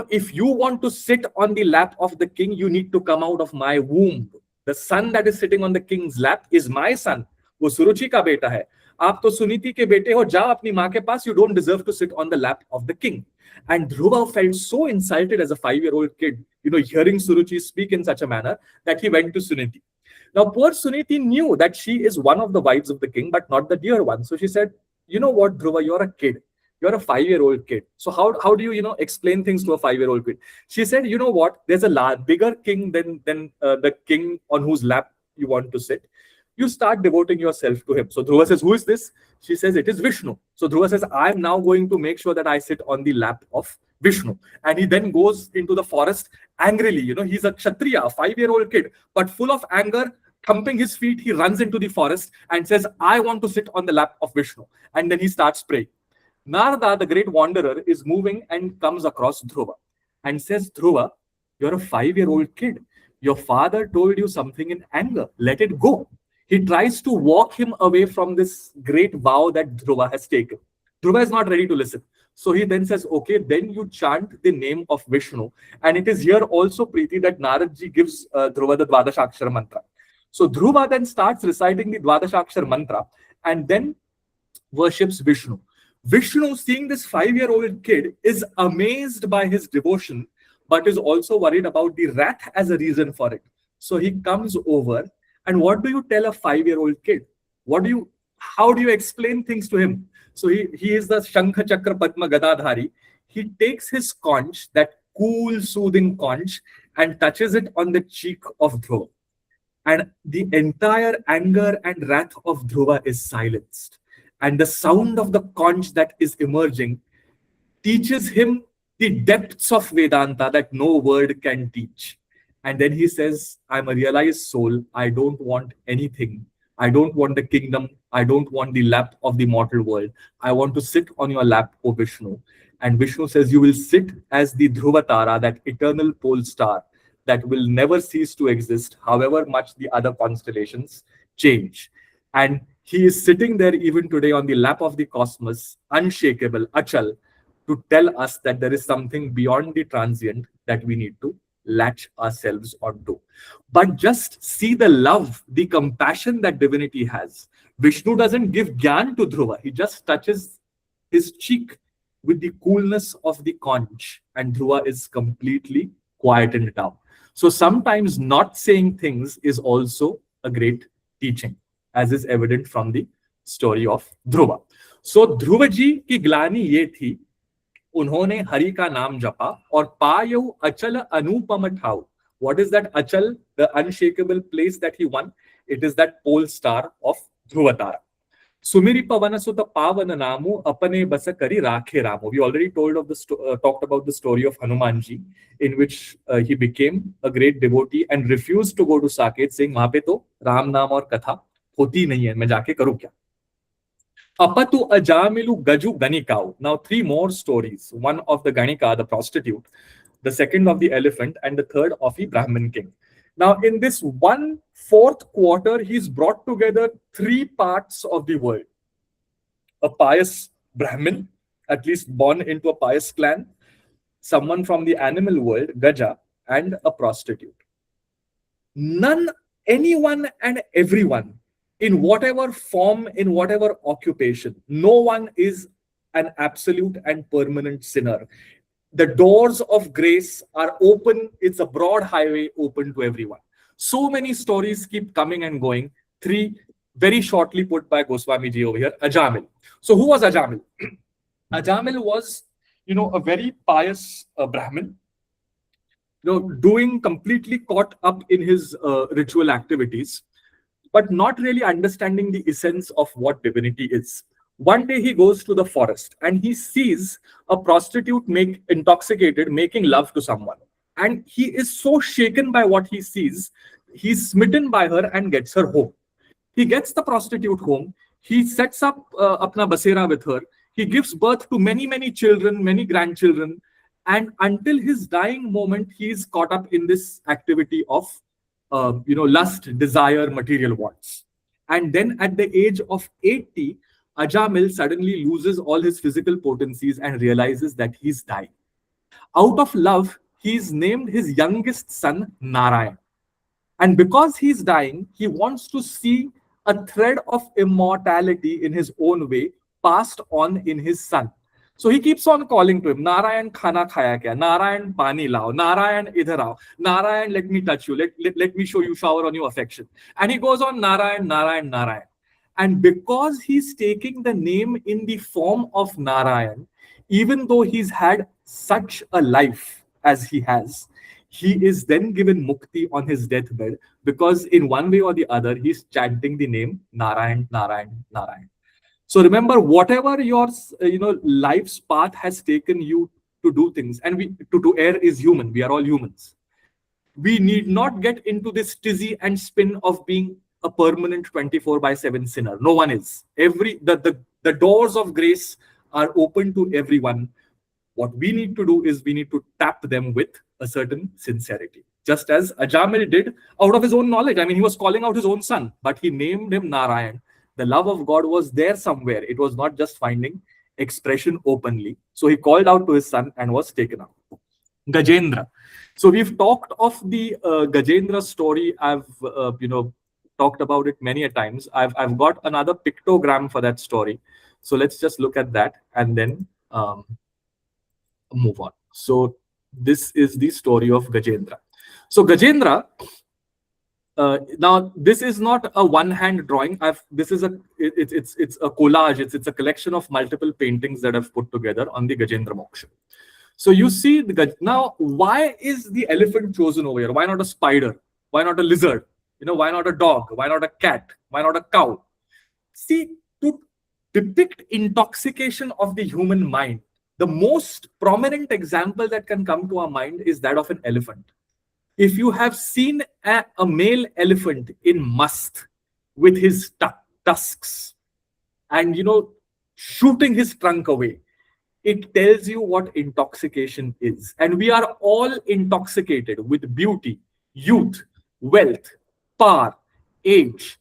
if you want to sit on the lap of the king, you need to come out of my womb. The son that is sitting on the king's lap is my son. वो सुरुचि का बेटा है. आप तो सुनीति के बेटे हो, जाओ अपनी माँ के पास. You don't deserve to sit on the lap of the king. And Dhruva felt so insulted as a 5-year-old kid, hearing Suruchi speak in such a manner that he went to Suniti. Now, poor Suniti knew that she is one of the wives of the king, but not the dear one. So she said, you know what, Dhruva, you're a kid. You're a 5-year-old kid. So how do you, explain things to a 5-year-old kid? She said, you know what, there's a bigger king than the king on whose lap you want to sit. You start devoting yourself to him. So Dhruva says, who is this? She says, it is Vishnu. So Dhruva says, I'm now going to make sure that I sit on the lap of Vishnu. And he then goes into the forest angrily. He's a Kshatriya, a 5-year-old kid, but full of anger, thumping his feet, he runs into the forest and says, I want to sit on the lap of Vishnu. And then he starts praying. Narada, the great wanderer, is moving and comes across Dhruva and says, Dhruva, you're a 5-year-old kid. Your father told you something in anger. Let it go. He tries to walk him away from this great vow that Dhruva has taken. Dhruva is not ready to listen. So he then says, okay, then you chant the name of Vishnu. And it is here also, Preeti, that Naradji gives Dhruva the Dvadashakshara mantra. So Dhruva then starts reciting the Dvadashakshara mantra and then worships Vishnu. Vishnu, seeing this 5-year-old kid, is amazed by his devotion, but is also worried about the wrath as a reason for it. So he comes over. And what do you tell a 5-year-old kid? How do you explain things to him? So he is the Shankha Chakra Padma Gadadhari. He takes his conch, that cool, soothing conch, and touches it on the cheek of Dhruva. And the entire anger and wrath of Dhruva is silenced. And the sound of the conch that is emerging teaches him the depths of Vedanta that no word can teach. And then he says, I'm a realized soul. I don't want anything. I don't want the kingdom. I don't want the lap of the mortal world. I want to sit on your lap, O Vishnu. And Vishnu says, you will sit as the Dhruvatara, that eternal pole star that will never cease to exist, however much the other constellations change. And he is sitting there even today on the lap of the cosmos, unshakable, achal, to tell us that there is something beyond the transient that we need to latch ourselves onto. But just see the love, the compassion that divinity has. Vishnu doesn't give gyan to Dhruva. He just touches his cheek with the coolness of the conch, and Dhruva is completely quietened down. So sometimes not saying things is also a great teaching, as is evident from the story of Dhruva. So Dhruva ji ki glani ye thi, उन्होंने हरि का नाम जपा और पायौ अचल अनुपम ठाउ. What is that achal, the unshakable place that he won? It is that pole star of Dhruvatara. Sumiri pavana sutta pavana namu apane basa kari rakhe ramu. We already talked about the story of Hanumanji, in which he became a great devotee and refused to go to Saket, saying, "Wahan pe to Ram naam aur katha hoti nahi hai, main jaake karu kya?" Apatu ajamilu gaju ganikau. Now 3 more stories. One of the Ganika, the prostitute, the second of the elephant, and the third of the Brahmin king. Now in this 1/4 quarter, he's brought together 3 parts of the world. A pious Brahmin, at least born into a pious clan, someone from the animal world, Gaja, and a prostitute. Anyone and everyone, in whatever form, in whatever occupation, no one is an absolute and permanent sinner. The doors of grace are open. It's a broad highway open to everyone. So many stories keep coming and going. 3 very shortly put by Goswami ji over here. Ajamil. So who was Ajamil? Ajamil was, a very pious Brahmin, doing completely caught up in his ritual activities, but not really understanding the essence of what divinity is. One day he goes to the forest and he sees a prostitute intoxicated, making love to someone. And he is so shaken by what he sees he's smitten by her and gets her home. He gets the prostitute home. He sets up apna basera with her. He gives birth to many, many children, many grandchildren. And until his dying moment, he is caught up in this activity of, lust, desire, material wants. And then at the age of 80, Ajamil suddenly loses all his physical potencies and realizes that he's dying. Out of love, he's named his youngest son Narayan. And because he's dying, he wants to see a thread of immortality in his own way passed on in his son. So he keeps on calling to him, Narayan, khana khaya kya? Narayan, pani lao. Narayan, idhar aao. Narayan, let me touch you. Let me show you, shower on you affection. And he goes on, Narayan, Narayan, Narayan. And because he's taking the name in the form of Narayan, even though he's had such a life as he has, he is then given mukti on his deathbed, because in one way or the other, he's chanting the name Narayan, Narayan, Narayan. So remember, whatever your life's path has taken you to do things, and to err is human. We are all humans. We need not get into this tizzy and spin of being a permanent 24/7 sinner. No one is. The doors of grace are open to everyone. What we need to do is we need to tap them with a certain sincerity. Just as Ajamil did out of his own knowledge. I mean, he was calling out his own son, but he named him Narayan. The love of God was there somewhere. It was not just finding expression openly. So he called out to his son and was taken out. Gajendra. So we've talked of the Gajendra story. I've talked about it many a times. I've got another pictogram for that story. So let's just look at that and then move on. So this is the story of Gajendra. So Gajendra, now this is not a one-hand drawing. It's a collage. It's a collection of multiple paintings that I've put together on the Gajendra Moksha. So you see now, why is the elephant chosen over here? Why not a spider? Why not a lizard? Why not a dog? Why not a cat? Why not a cow? See, to depict intoxication of the human mind, the most prominent example that can come to our mind is that of an elephant. If you have seen a male elephant in mast with his tusks and, shooting his trunk away, it tells you what intoxication is. And we are all intoxicated with beauty, youth, wealth, power, age,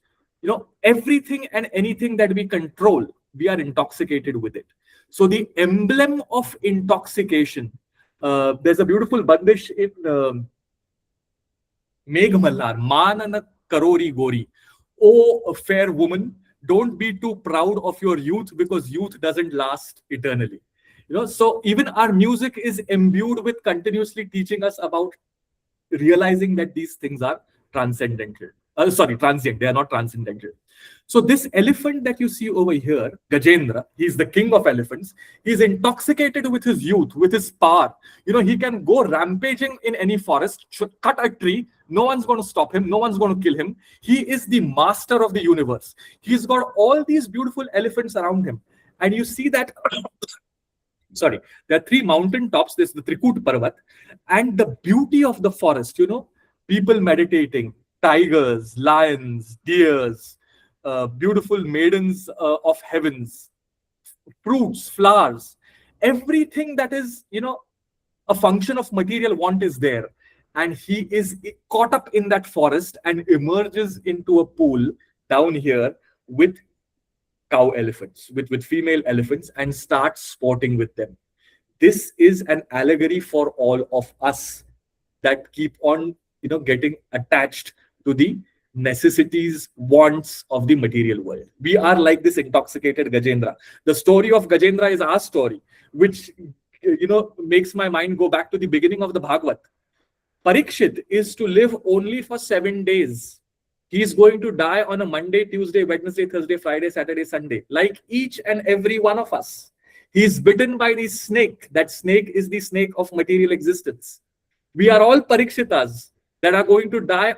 everything and anything that we control, we are intoxicated with it. So the emblem of intoxication, there's a beautiful bandish in Megh Mallar, Manana Karori Gori. Oh, fair woman, don't be too proud of your youth, because youth doesn't last eternally. So even our music is imbued with continuously teaching us about realizing that these things are transcendental. Transient. They are not transcendental. So this elephant that you see over here, Gajendra, he's the king of elephants. He's intoxicated with his youth, with his power. He can go rampaging in any forest, cut a tree. No one's going to stop him. No one's going to kill him. He is the master of the universe. He's got all these beautiful elephants around him. And you see that, there are three mountain tops. There's the Trikut Parvat. And the beauty of the forest, people meditating, tigers, lions, deers, beautiful maidens of heavens, fruits, flowers, everything that is, a function of material want is there. And he is caught up in that forest and emerges into a pool down here with cow elephants, with female elephants, and starts sporting with them. This is an allegory for all of us that keep on, getting attached to the necessities, wants of the material world. We are like this intoxicated Gajendra. The story of Gajendra is our story, which, makes my mind go back to the beginning of the Bhagavad. Parikshit is to live only for 7 days. He is going to die on a Monday, Tuesday, Wednesday, Thursday, Friday, Saturday, Sunday, like each and every one of us. He is bitten by the snake. That snake is the snake of material existence. We are all Parikshitas that are going to die.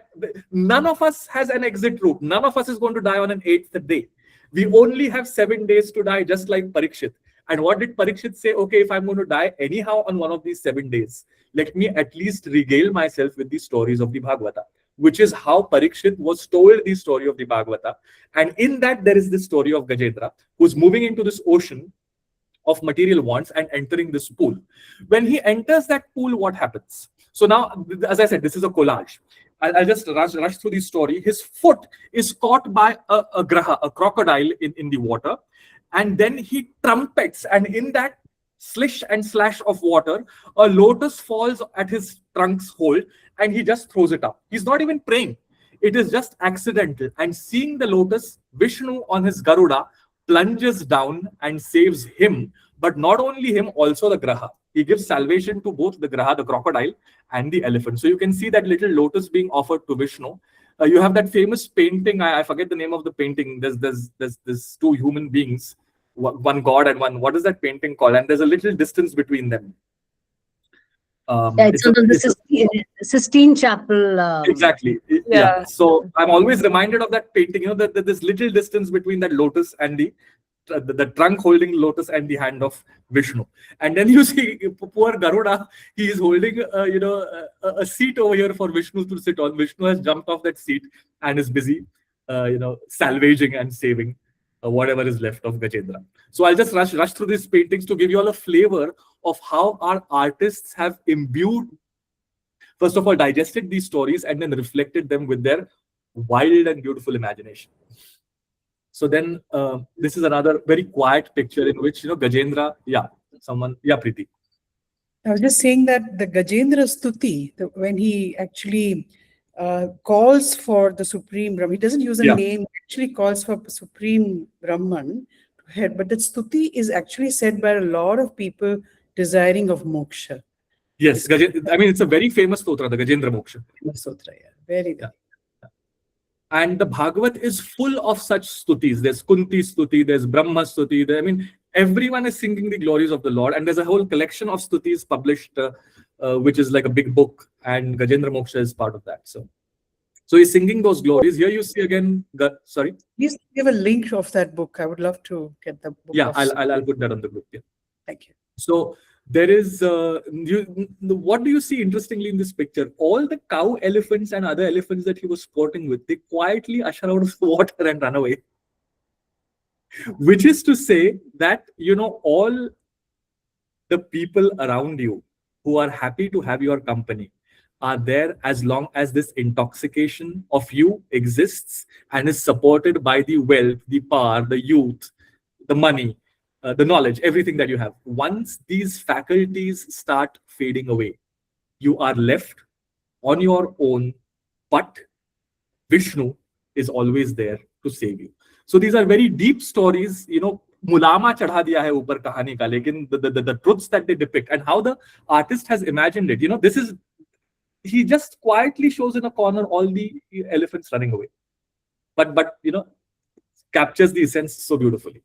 None of us has an exit route. None of us is going to die on an 8th day. We only have 7 days to die, just like Parikshit. And what did Parikshit say? Okay, if I'm going to die anyhow on one of these 7 days, let me at least regale myself with the stories of the Bhagavata. which is how Parikshit was told the story of the Bhagavata. And in that, there is this story of Gajendra, who's moving into this ocean of material wants and entering this pool. When he enters that pool, what happens? So now, as I said, this is a collage. I'll just rush through the story. His foot is caught by a graha, a crocodile in the water. And then he trumpets, and in that slish and slash of water, a lotus falls at his trunk's hold, and he just throws it up. He's not even praying. It is just accidental. And seeing the lotus, Vishnu on his Garuda plunges down and saves him. But not only him, also the graha. He gives salvation to both the graha, the crocodile, and the elephant. So you can see that little lotus being offered to Vishnu. You have that famous painting. I forget the name of the painting. There's two human beings, one god and one. What is that painting called? And there's a little distance between them. It's on the Sistine Chapel. Exactly. Yeah. So I'm always reminded of that painting. You know that this little distance between that lotus and the trunk holding lotus and the hand of Vishnu. And then you see poor Garuda, he is holding a seat over here for Vishnu to sit on. Vishnu has jumped off that seat and is busy salvaging and saving whatever is left of Gajendra. So I'll just rush through these paintings to give you all a flavor of how our artists have imbued, first of all, digested these stories and then reflected them with their wild and beautiful imagination. So then this is another very quiet picture in which, Gajendra, Preeti. I was just saying that the Gajendra Stuti, when he actually calls for the Supreme Brahman, he doesn't use a name, he actually calls for Supreme Brahman to head. But that Stuti is actually said by a lot of people desiring of moksha. Yes, it's a very famous stotra, the Gajendra Moksha. Stotra, very. And the Bhagavat is full of such stutis. There's Kunti Stuti, there's Brahma Stuti. Everyone is singing the glories of the Lord. And there's a whole collection of stutis published, which is like a big book. And Gajendra Moksha is part of that. So he's singing those glories. Here you see again, sorry? Please give a link of that book. I would love to get the book. Yeah, I'll put that on the group. Yeah. Thank you. So there is, what do you see interestingly in this picture? All the cow elephants and other elephants that he was sporting with, they quietly usher out of the water and run away. Which is to say that, all the people around you who are happy to have your company are there as long as this intoxication of you exists and is supported by the wealth, the power, the youth, the money, the knowledge, everything that you have. Once these faculties start fading away, you are left on your own, but Vishnu is always there to save you. So these are very deep stories, mulama chadha diya hai upar kahani ka, lekin the truths that they depict and how the artist has imagined it. He just quietly shows in a corner all the elephants running away. But captures the essence so beautifully.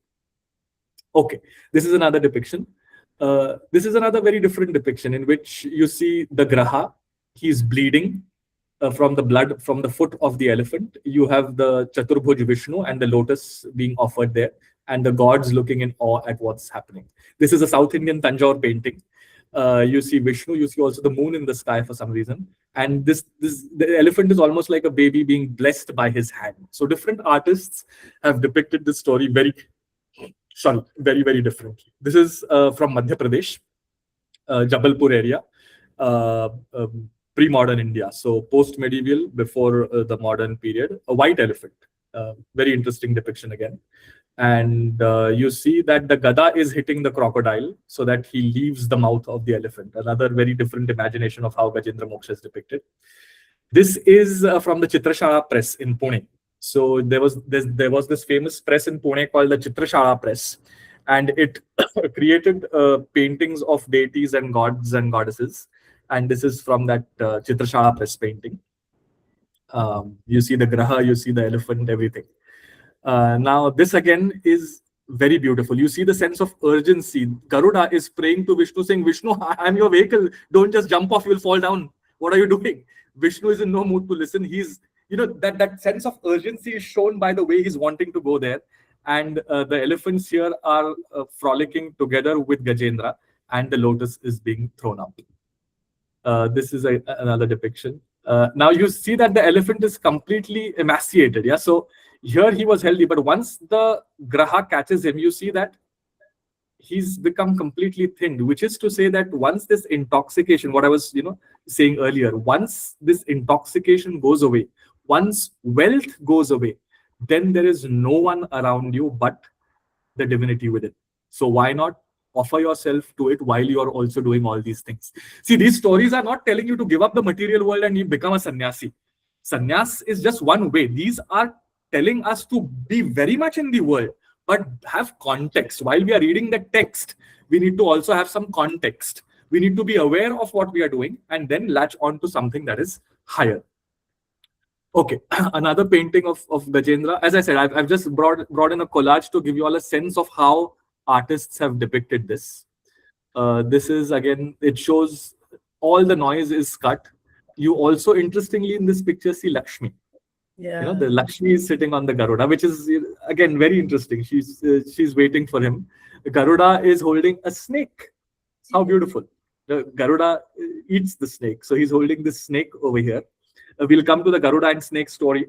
Okay, this is another depiction. This is another very different depiction in which you see the graha. He's bleeding from the blood from the foot of the elephant. You have the Chaturbhuj Vishnu and the lotus being offered there, and the gods looking in awe at what's happening. This is a South Indian Tanjore painting. You see Vishnu, you see also the moon in the sky for some reason. And the elephant is almost like a baby being blessed by his hand. So different artists have depicted this story very, very differently. This is from Madhya Pradesh, Jabalpur area, pre-modern India. So post-medieval, before the modern period, a white elephant. Very interesting depiction again. And you see that the Gada is hitting the crocodile so that he leaves the mouth of the elephant. Another very different imagination of how Gajendra Moksha is depicted. This is from the Chitrashala press in Pune. So there was this famous press in Pune called the Chitrashala press, and it created paintings of deities and gods and goddesses. And this is from that Chitrashala press painting. You see the graha, you see the elephant, everything. Now this again is very beautiful. You see the sense of urgency. Garuda is praying to Vishnu, saying, Vishnu, I'm your vehicle. Don't just jump off, you'll fall down. What are you doing? Vishnu is in no mood to listen. He's, that sense of urgency is shown by the way he's wanting to go there. And the elephants here are frolicking together with Gajendra, and the lotus is being thrown out. This is another depiction. Now you see that the elephant is completely emaciated. Yeah, so here he was healthy, but once the graha catches him, you see that he's become completely thinned, which is to say that once this intoxication, what I was saying earlier, once this intoxication goes away, once wealth goes away, then there is no one around you but the divinity within. So why not offer yourself to it while you are also doing all these things? See, these stories are not telling you to give up the material world and you become a sannyasi. Sannyas is just one way. These are telling us to be very much in the world, but have context. While we are reading the text, we need to also have some context. We need to be aware of what we are doing and then latch on to something that is higher. Okay, another painting of Gajendra. As I said, I've just brought in a collage to give you all a sense of how artists have depicted this. This is, again, it shows all the noise is cut. You also, interestingly, in this picture, see Lakshmi. Yeah. The Lakshmi is sitting on the Garuda, which is, again, very interesting. She's waiting for him. The Garuda is holding a snake. How beautiful. The Garuda eats the snake. So he's holding this snake over here. We'll come to the Garuda and snake story.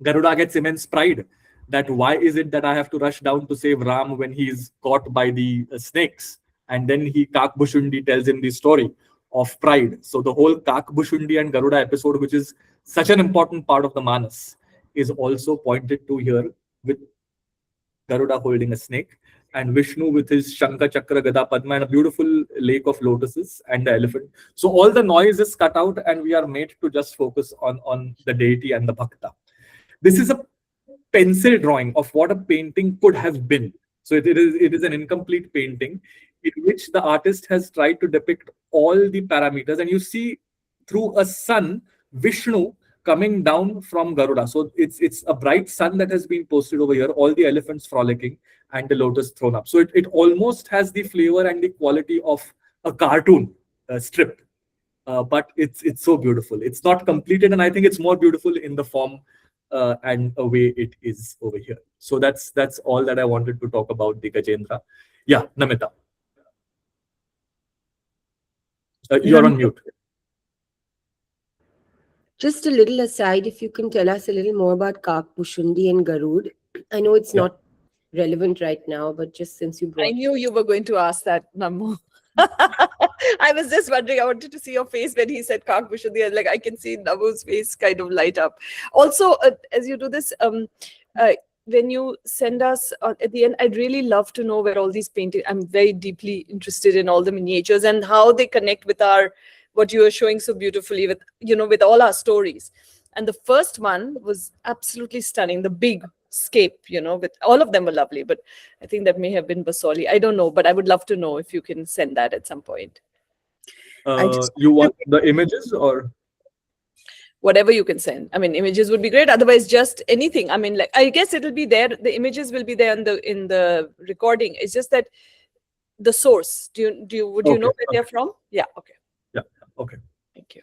Garuda gets immense pride that why is it that I have to rush down to save Ram when he's caught by the snakes? And then Kāṇḍa tells him the story of pride. So the whole Kāṇḍa and Garuda episode, which is such an important part of the Manas, is also pointed to here with Garuda holding a snake and Vishnu with his Shankha, Chakra, Gada, Padma, and a beautiful lake of lotuses and the elephant. So all the noise is cut out and we are made to just focus on the deity and the bhakta. This is a pencil drawing of what a painting could have been. So it is an incomplete painting in which the artist has tried to depict all the parameters. And you see through a sun, Vishnu coming down from Garuda. So it's a bright sun that has been posted over here, all the elephants frolicking and the lotus thrown up. So it almost has the flavor and the quality of a cartoon strip. But it's so beautiful. It's not completed, and I think it's more beautiful in the form and a way it is over here. So that's all that I wanted to talk about the Gajendra. Yeah, Namita. You're on mute. Just a little aside, if you can tell us a little more about Kāṇḍa and Garud. I know it's not relevant right now, but just since you brought I knew you were going to ask that, Namu. I was just wondering, I wanted to see your face when he said Kāṇḍa. Like I can see Namu's face kind of light up. Also, as you do this, when you send us at the end, I'd really love to know where all these paintings, I'm very deeply interested in all the miniatures and how they connect with what you are showing so beautifully with, with all our stories. And the first one was absolutely stunning. The big scape, with all of them were lovely, but I think that may have been Basoli. I don't know, but I would love to know if you can send that at some point. You want the images or? Whatever you can send. I mean, images would be great. Otherwise, just anything. I mean, I guess it'll be there. The images will be there in the recording. It's just that the source. Would you know where they're from? Yeah. Okay. Yeah. Okay. Thank you.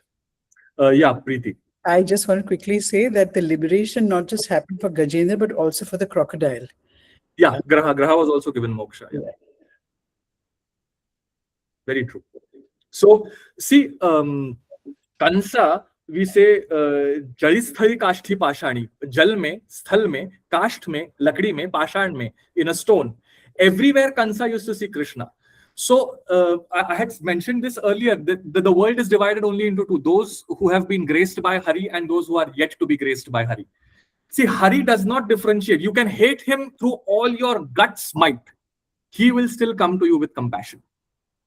Yeah, Preeti. I just want to quickly say that the liberation not just happened for Gajendra, but also for the crocodile. Yeah, Graha was also given moksha. Yeah. Very true. So, see, Kansa, we say, Jalisthali Kashthi Pashani, Jal mein, Sthal mein, Kasht mein, Lakdi mein, Pashan mein, in a stone. Everywhere Kansa used to see Krishna. So, I had mentioned this earlier, that the world is divided only into two, those who have been graced by Hari and those who are yet to be graced by Hari. See, Hari does not differentiate. You can hate him through all your guts might. He will still come to you with compassion.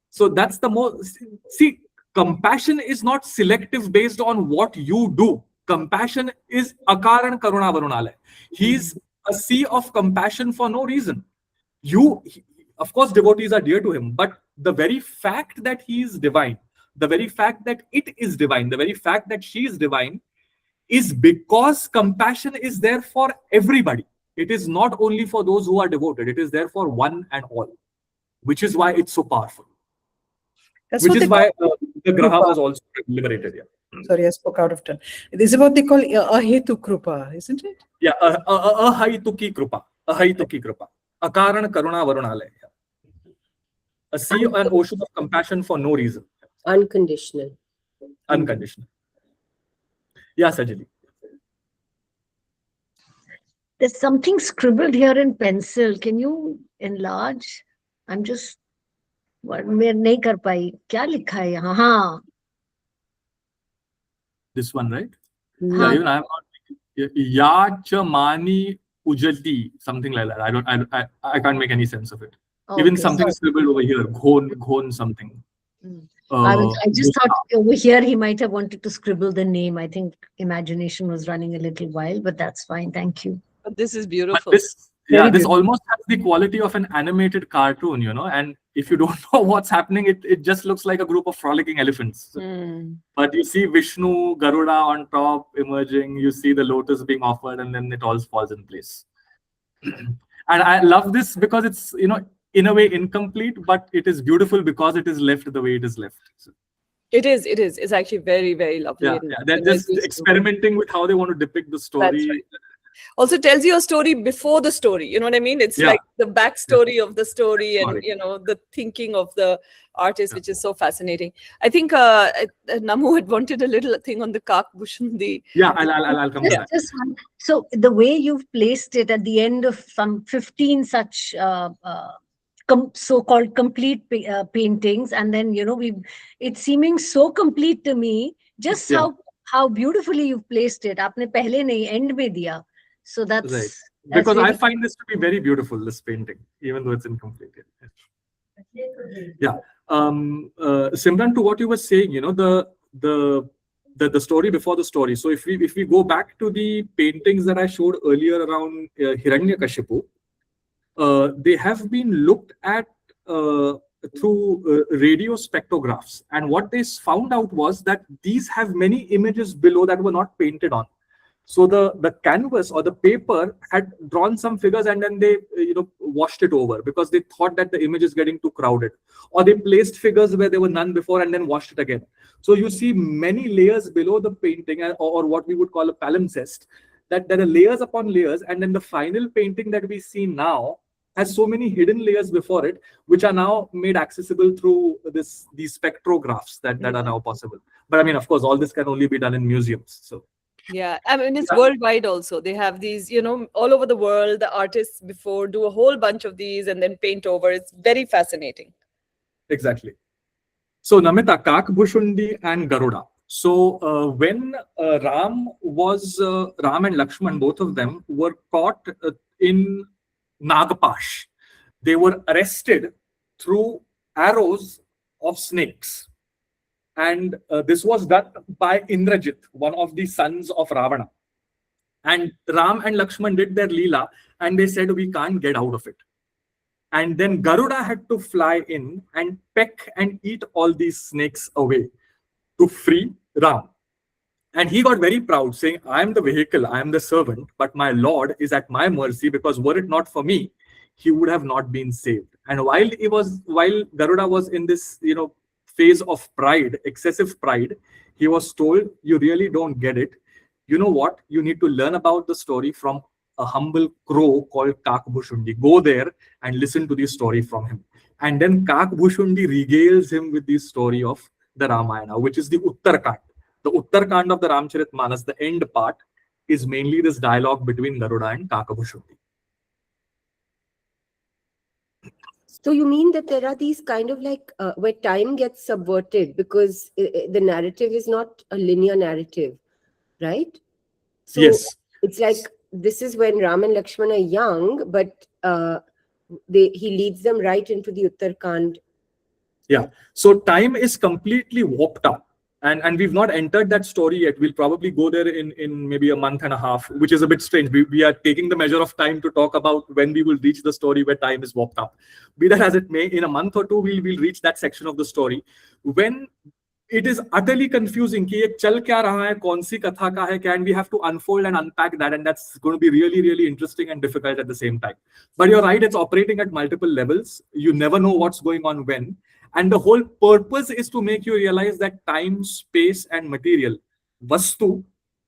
So that's the most, see, compassion is not selective based on what you do. Compassion is akaran karuna varunale. He's a sea of compassion for no reason. Of course, devotees are dear to him, but the very fact that he is divine, the very fact that it is divine, the very fact that she is divine is because compassion is there for everybody. It is not only for those who are devoted. It is there for one and all, which is why it's so powerful. That's Which what is why the Graha was also liberated. Yeah. Sorry, I spoke out of turn. This is what they call ahetu krupa, isn't it? Yeah, ahaituki krupa. Ahaituki krupa. Akaran karuna varunale. A sea and ocean of compassion for no reason. unconditional. Unconditional. Yeah, Sajali. There's something scribbled here in pencil. Can you enlarge? I'm just मैं नहीं कर पाई. क्या लिखा है यहाँ? हाँ. This one, right? Hmm. Yeah, even I'm not. Yachamani Ujati, something like that. I can't make any sense of it. Even Okay, something sorry. scribbled over here. Ghon something. I just thought over here he might have wanted to scribble the name. I think imagination was running a little wild, but that's fine. Thank you. But this is But beautiful. this, Very this beautiful. almost has the quality of an animated cartoon, you know. And if you don't know what's happening, it just looks like a group of frolicking elephants. Hmm. But you see Vishnu, Garuda on top emerging. You see the lotus being offered, and then it all falls in place. And I love this because it's, you know, in a way incomplete, but it is beautiful because it is left the way it is left. So, It is. It's actually very, very lovely. yeah, and yeah. They're very just beautiful. experimenting with how they want to depict the story. right. Also tells you a story before the story. You know what I mean? It's Yeah. like the backstory of the story and, Backstory. you know, the thinking of the artist, Yeah. which is so fascinating. I think Namu had wanted a little thing on the Kāṇḍa Bhushandi. Yeah, I'll come to that. Just one. So the way you've placed it at the end of some 15 such so-called complete paintings, and then, you know, it's seeming so complete to me. Just Yeah. how beautifully you've placed it. आपने पहले नहीं end में दिया. So that's Right. that's Because I really- find this to be very beautiful, this painting, even though it's incomplete. Yeah. Simran, to what you were saying, you know, the story before the story. So if we go back to the paintings that I showed earlier around Hiranyakashipu, they have been looked at through radio spectrographs, and what they found out was that these have many images below that were not painted on. So the canvas or the paper had drawn some figures, and then they washed it over because they thought that the image is getting too crowded, or they placed figures where there were none before and then washed it again. So you see many layers below the painting, or what we would call a palimpsest, that there are layers upon layers, and then the final painting that we see now has so many hidden layers before it, which are now made accessible through these spectrographs that are now possible. But I mean, of course, all this can only be done in museums. So Yeah, I mean, it's Yeah. worldwide also. They have these, all over the world, the artists before do a whole bunch of these and then paint over. It's very fascinating. exactly. So Namita, Kāṇḍa and Garuda. So when Ram and Lakshman, both of them were caught in Nagapash. They were arrested through arrows of snakes. And this was done by Indrajit, one of the sons of Ravana. And Ram and Lakshman did their Leela, and they said, we can't get out of it. And then Garuda had to fly in and peck and eat all these snakes away to free Ram. And he got very proud, saying, I am the vehicle, I am the servant, but my Lord is at my mercy, because were it not for me, he would have not been saved. And while Garuda was in this, phase of pride, excessive pride, he was told, you really don't get it. You know what? You need to learn about the story from a humble crow called Kāṇḍa. Go there and listen to the story from him. And then Kāṇḍa regales him with the story of the Ramayana, which is the Uttarkand. The Uttarkand of the Rāmacaritamānasa, the end part, is mainly this dialogue between Garuda and Kāṇḍa. So you mean that there are these kind of like where time gets subverted because the narrative is not a linear narrative, right? So Yes. it's like this is when Ram and Lakshman are young, but he leads them right into the Uttarkand. Yeah. So time is completely warped up. And we've not entered that story yet. We'll probably go there in maybe a month and a half, which is a bit strange. We are taking the measure of time to talk about when we will reach the story where time is warped up. Be that as it may, in a month or two, we'll reach that section of the story when it is utterly confusing. Ki ye chal kya raha hai, kaun si katha ka hai, and we have to unfold and unpack that. And that's going to be really, really interesting and difficult at the same time. But you're right, it's operating at multiple levels. You never know what's going on when. And the whole purpose is to make you realize that time, space, and material, Vastu,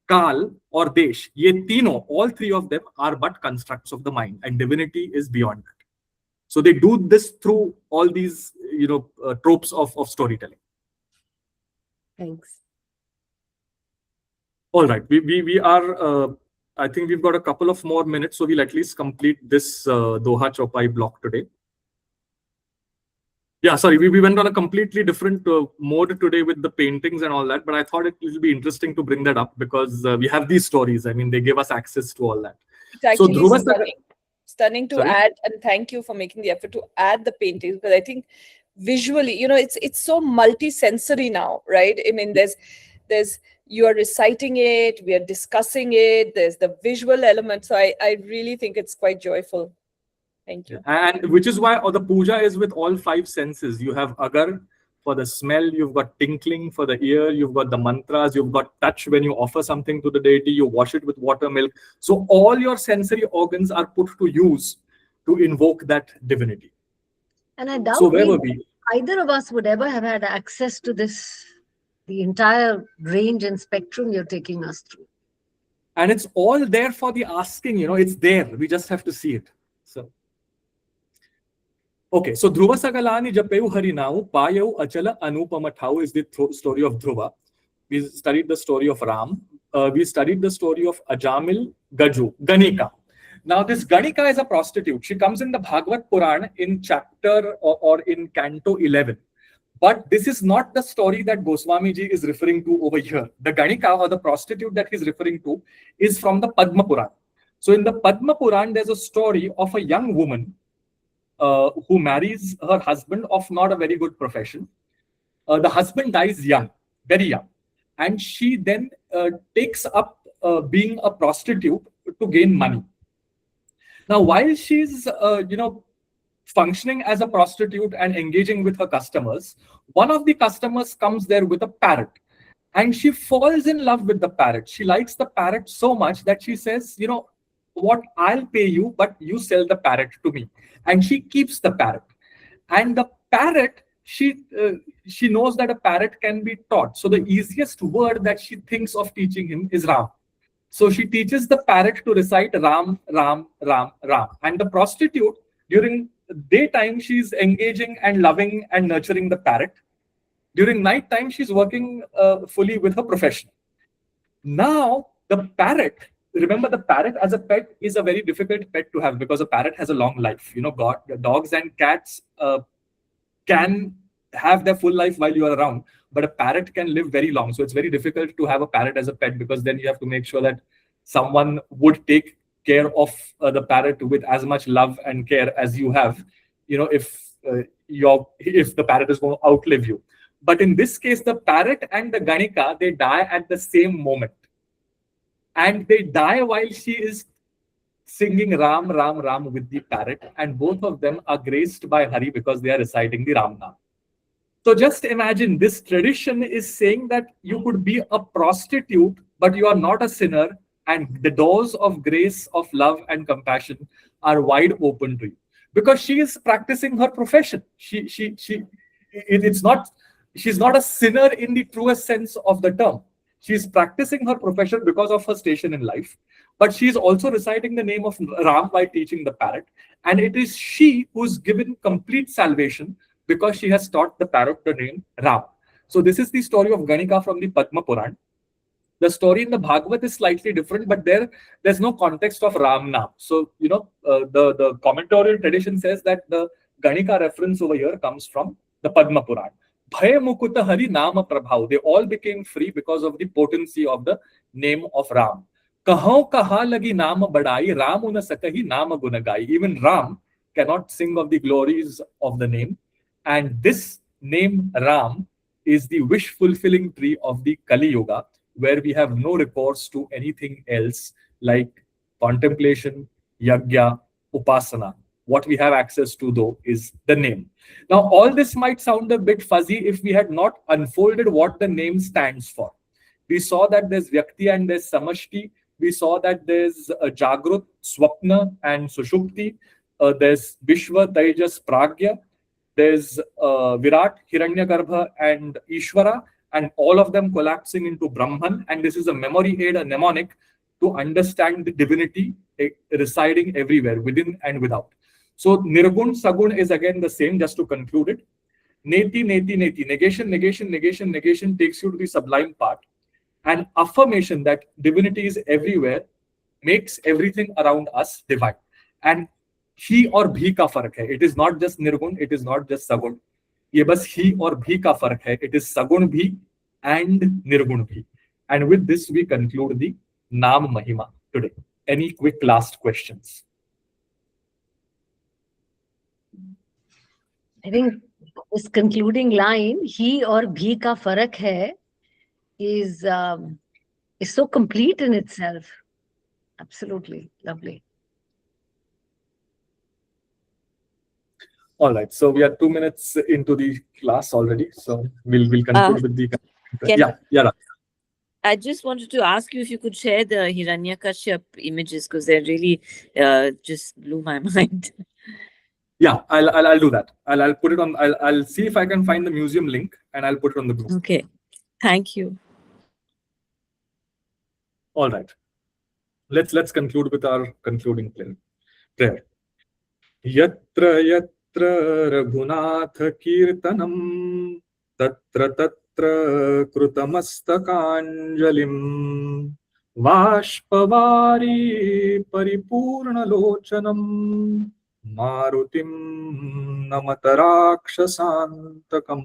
Kal, or Desh, ye tino, all three of them are but constructs of the mind, and divinity is beyond that. So they do this through all these, tropes of storytelling. Thanks. All right, we are. I think we've got a couple of more minutes, so we'll at least complete this Doha Chopai block today. Yeah, sorry, we went on a completely different mode today with the paintings and all that, but I thought it will be interesting to bring that up because we have these stories. I mean, they give us access to all that. It's actually Dhruva stunning to Sorry? add, and thank you for making the effort to add the paintings, because I think visually, it's so multi-sensory now, right? I mean, there's you are reciting it, we are discussing it, there's the visual element. So I really think it's quite joyful. Thank you. And which is why the puja is with all 5 senses. You have agar for the smell, you've got tinkling for the ear, you've got the mantras, you've got touch when you offer something to the deity, you wash it with water, milk. So all your sensory organs are put to use to invoke that divinity. And I doubt So where were we? either of us would ever have had access to this, the entire range and spectrum you're taking us through. And it's all there for the asking, it's there. We just have to see it. So, okay, so Dhruva Sagalani Japeyu Harinau, Payayu Achala Anupamathau is the story of Dhruva. We studied the story of Ram. We studied the story of Ajamil Gaju, Ganika. Now, this Ganika is a prostitute. She comes in the Bhagavad Puran in chapter or in canto 11. But this is not the story that Goswamiji is referring to over here. The Ganika, or the prostitute that he's referring to, is from the Padma Puran. So in the Padma Puran, there's a story of a young woman who marries her husband of not a very good profession. The husband dies young, very young. And she then takes up being a prostitute to gain money. Now, while she's, functioning as a prostitute and engaging with her customers, one of the customers comes there with a parrot. And she falls in love with the parrot. She likes the parrot so much that she says, what, I'll pay you, but you sell the parrot to me. And she keeps the parrot. And the parrot, she knows that a parrot can be taught. So the easiest word that she thinks of teaching him is Ram. So she teaches the parrot to recite Ram, Ram, Ram, Ram. And the prostitute, during daytime, she's engaging and loving and nurturing the parrot. During nighttime, she's working fully with her profession. Now, the parrot, remember, the parrot as a pet is a very difficult pet to have because a parrot has a long life. Dogs and cats can have their full life while you are around, but a parrot can live very long. So it's very difficult to have a parrot as a pet because then you have to make sure that someone would take care of the parrot with as much love and care as you have, if the parrot is going to outlive you. But in this case, the parrot and the Ganika, they die at the same moment. And they die while she is singing Ram, Ram, Ram with the parrot. And both of them are graced by Hari because they are reciting the Ram Naam. So just imagine, this tradition is saying that you could be a prostitute, but you are not a sinner. And the doors of grace, of love and compassion are wide open to you. Because she is practicing her profession. She's not a sinner in the truest sense of the term. She's practicing her profession because of her station in life. But she's also reciting the name of Ram by teaching the parrot. And it is she who's given complete salvation because she has taught the parrot the name Ram. So this is the story of Ganika from the Padma Puran. The story in the Bhagavad is slightly different, but there's no context of Ram Naam. So, the commentatorial tradition says that the Ganika reference over here comes from the Padma Puran. Bhaya Mukuta Hari Nama Prabhav. They all became free because of the potency of the name of Ram. Kahau kaha lagi nama badai, Ram una sakahi nama gunagai. Even Ram cannot sing of the glories of the name. And this name Ram is the wish-fulfilling tree of the Kali Yuga, where we have no recourse to anything else like contemplation, yajna, upasana. What we have access to, though, is the name. Now, all this might sound a bit fuzzy if we had not unfolded what the name stands for. We saw that there's Vyakti and there's Samashti. We saw that there's Jagrut, Swapna and Sushupti. There's Vishwa, Tejas, Pragya. There's Virat, Hiranyagarbha and Ishvara. And all of them collapsing into Brahman. And this is a memory aid, a mnemonic, to understand the divinity residing everywhere, within and without. So Nirgun, Sagun is again the same, just to conclude it. Neti, neti, neti. Negation, negation, negation, negation takes you to the sublime part. an affirmation that divinity is everywhere makes everything around us divine. And he और भी का फर्क है. It is not just निर्गुण, it is not just सगुण. ये बस ही और भी का फर्क है. It is सगुण भी and निर्गुण भी. And with this we conclude the Naam Mahima today. Any quick last questions? I think this concluding line, he or bhi ka farak hai, is so complete in itself. Absolutely lovely. All right, so we are 2 minutes into the class already, so we'll conclude with the yeah. I just wanted to ask you if you could share the Hiranyakashyap images, because they really just blew my mind. Yeah, I'll do that. I'll put it on. I'll see if I can find the museum link and I'll put it on the group. Okay, thank you. All right, let's conclude with our concluding prayer. Yatra yatra Raghunath Kirtanam tatra tatra Krutamastakāṇḍalim Vāshpavari Paripurnalochanam Marutim Namatarakshasantakam.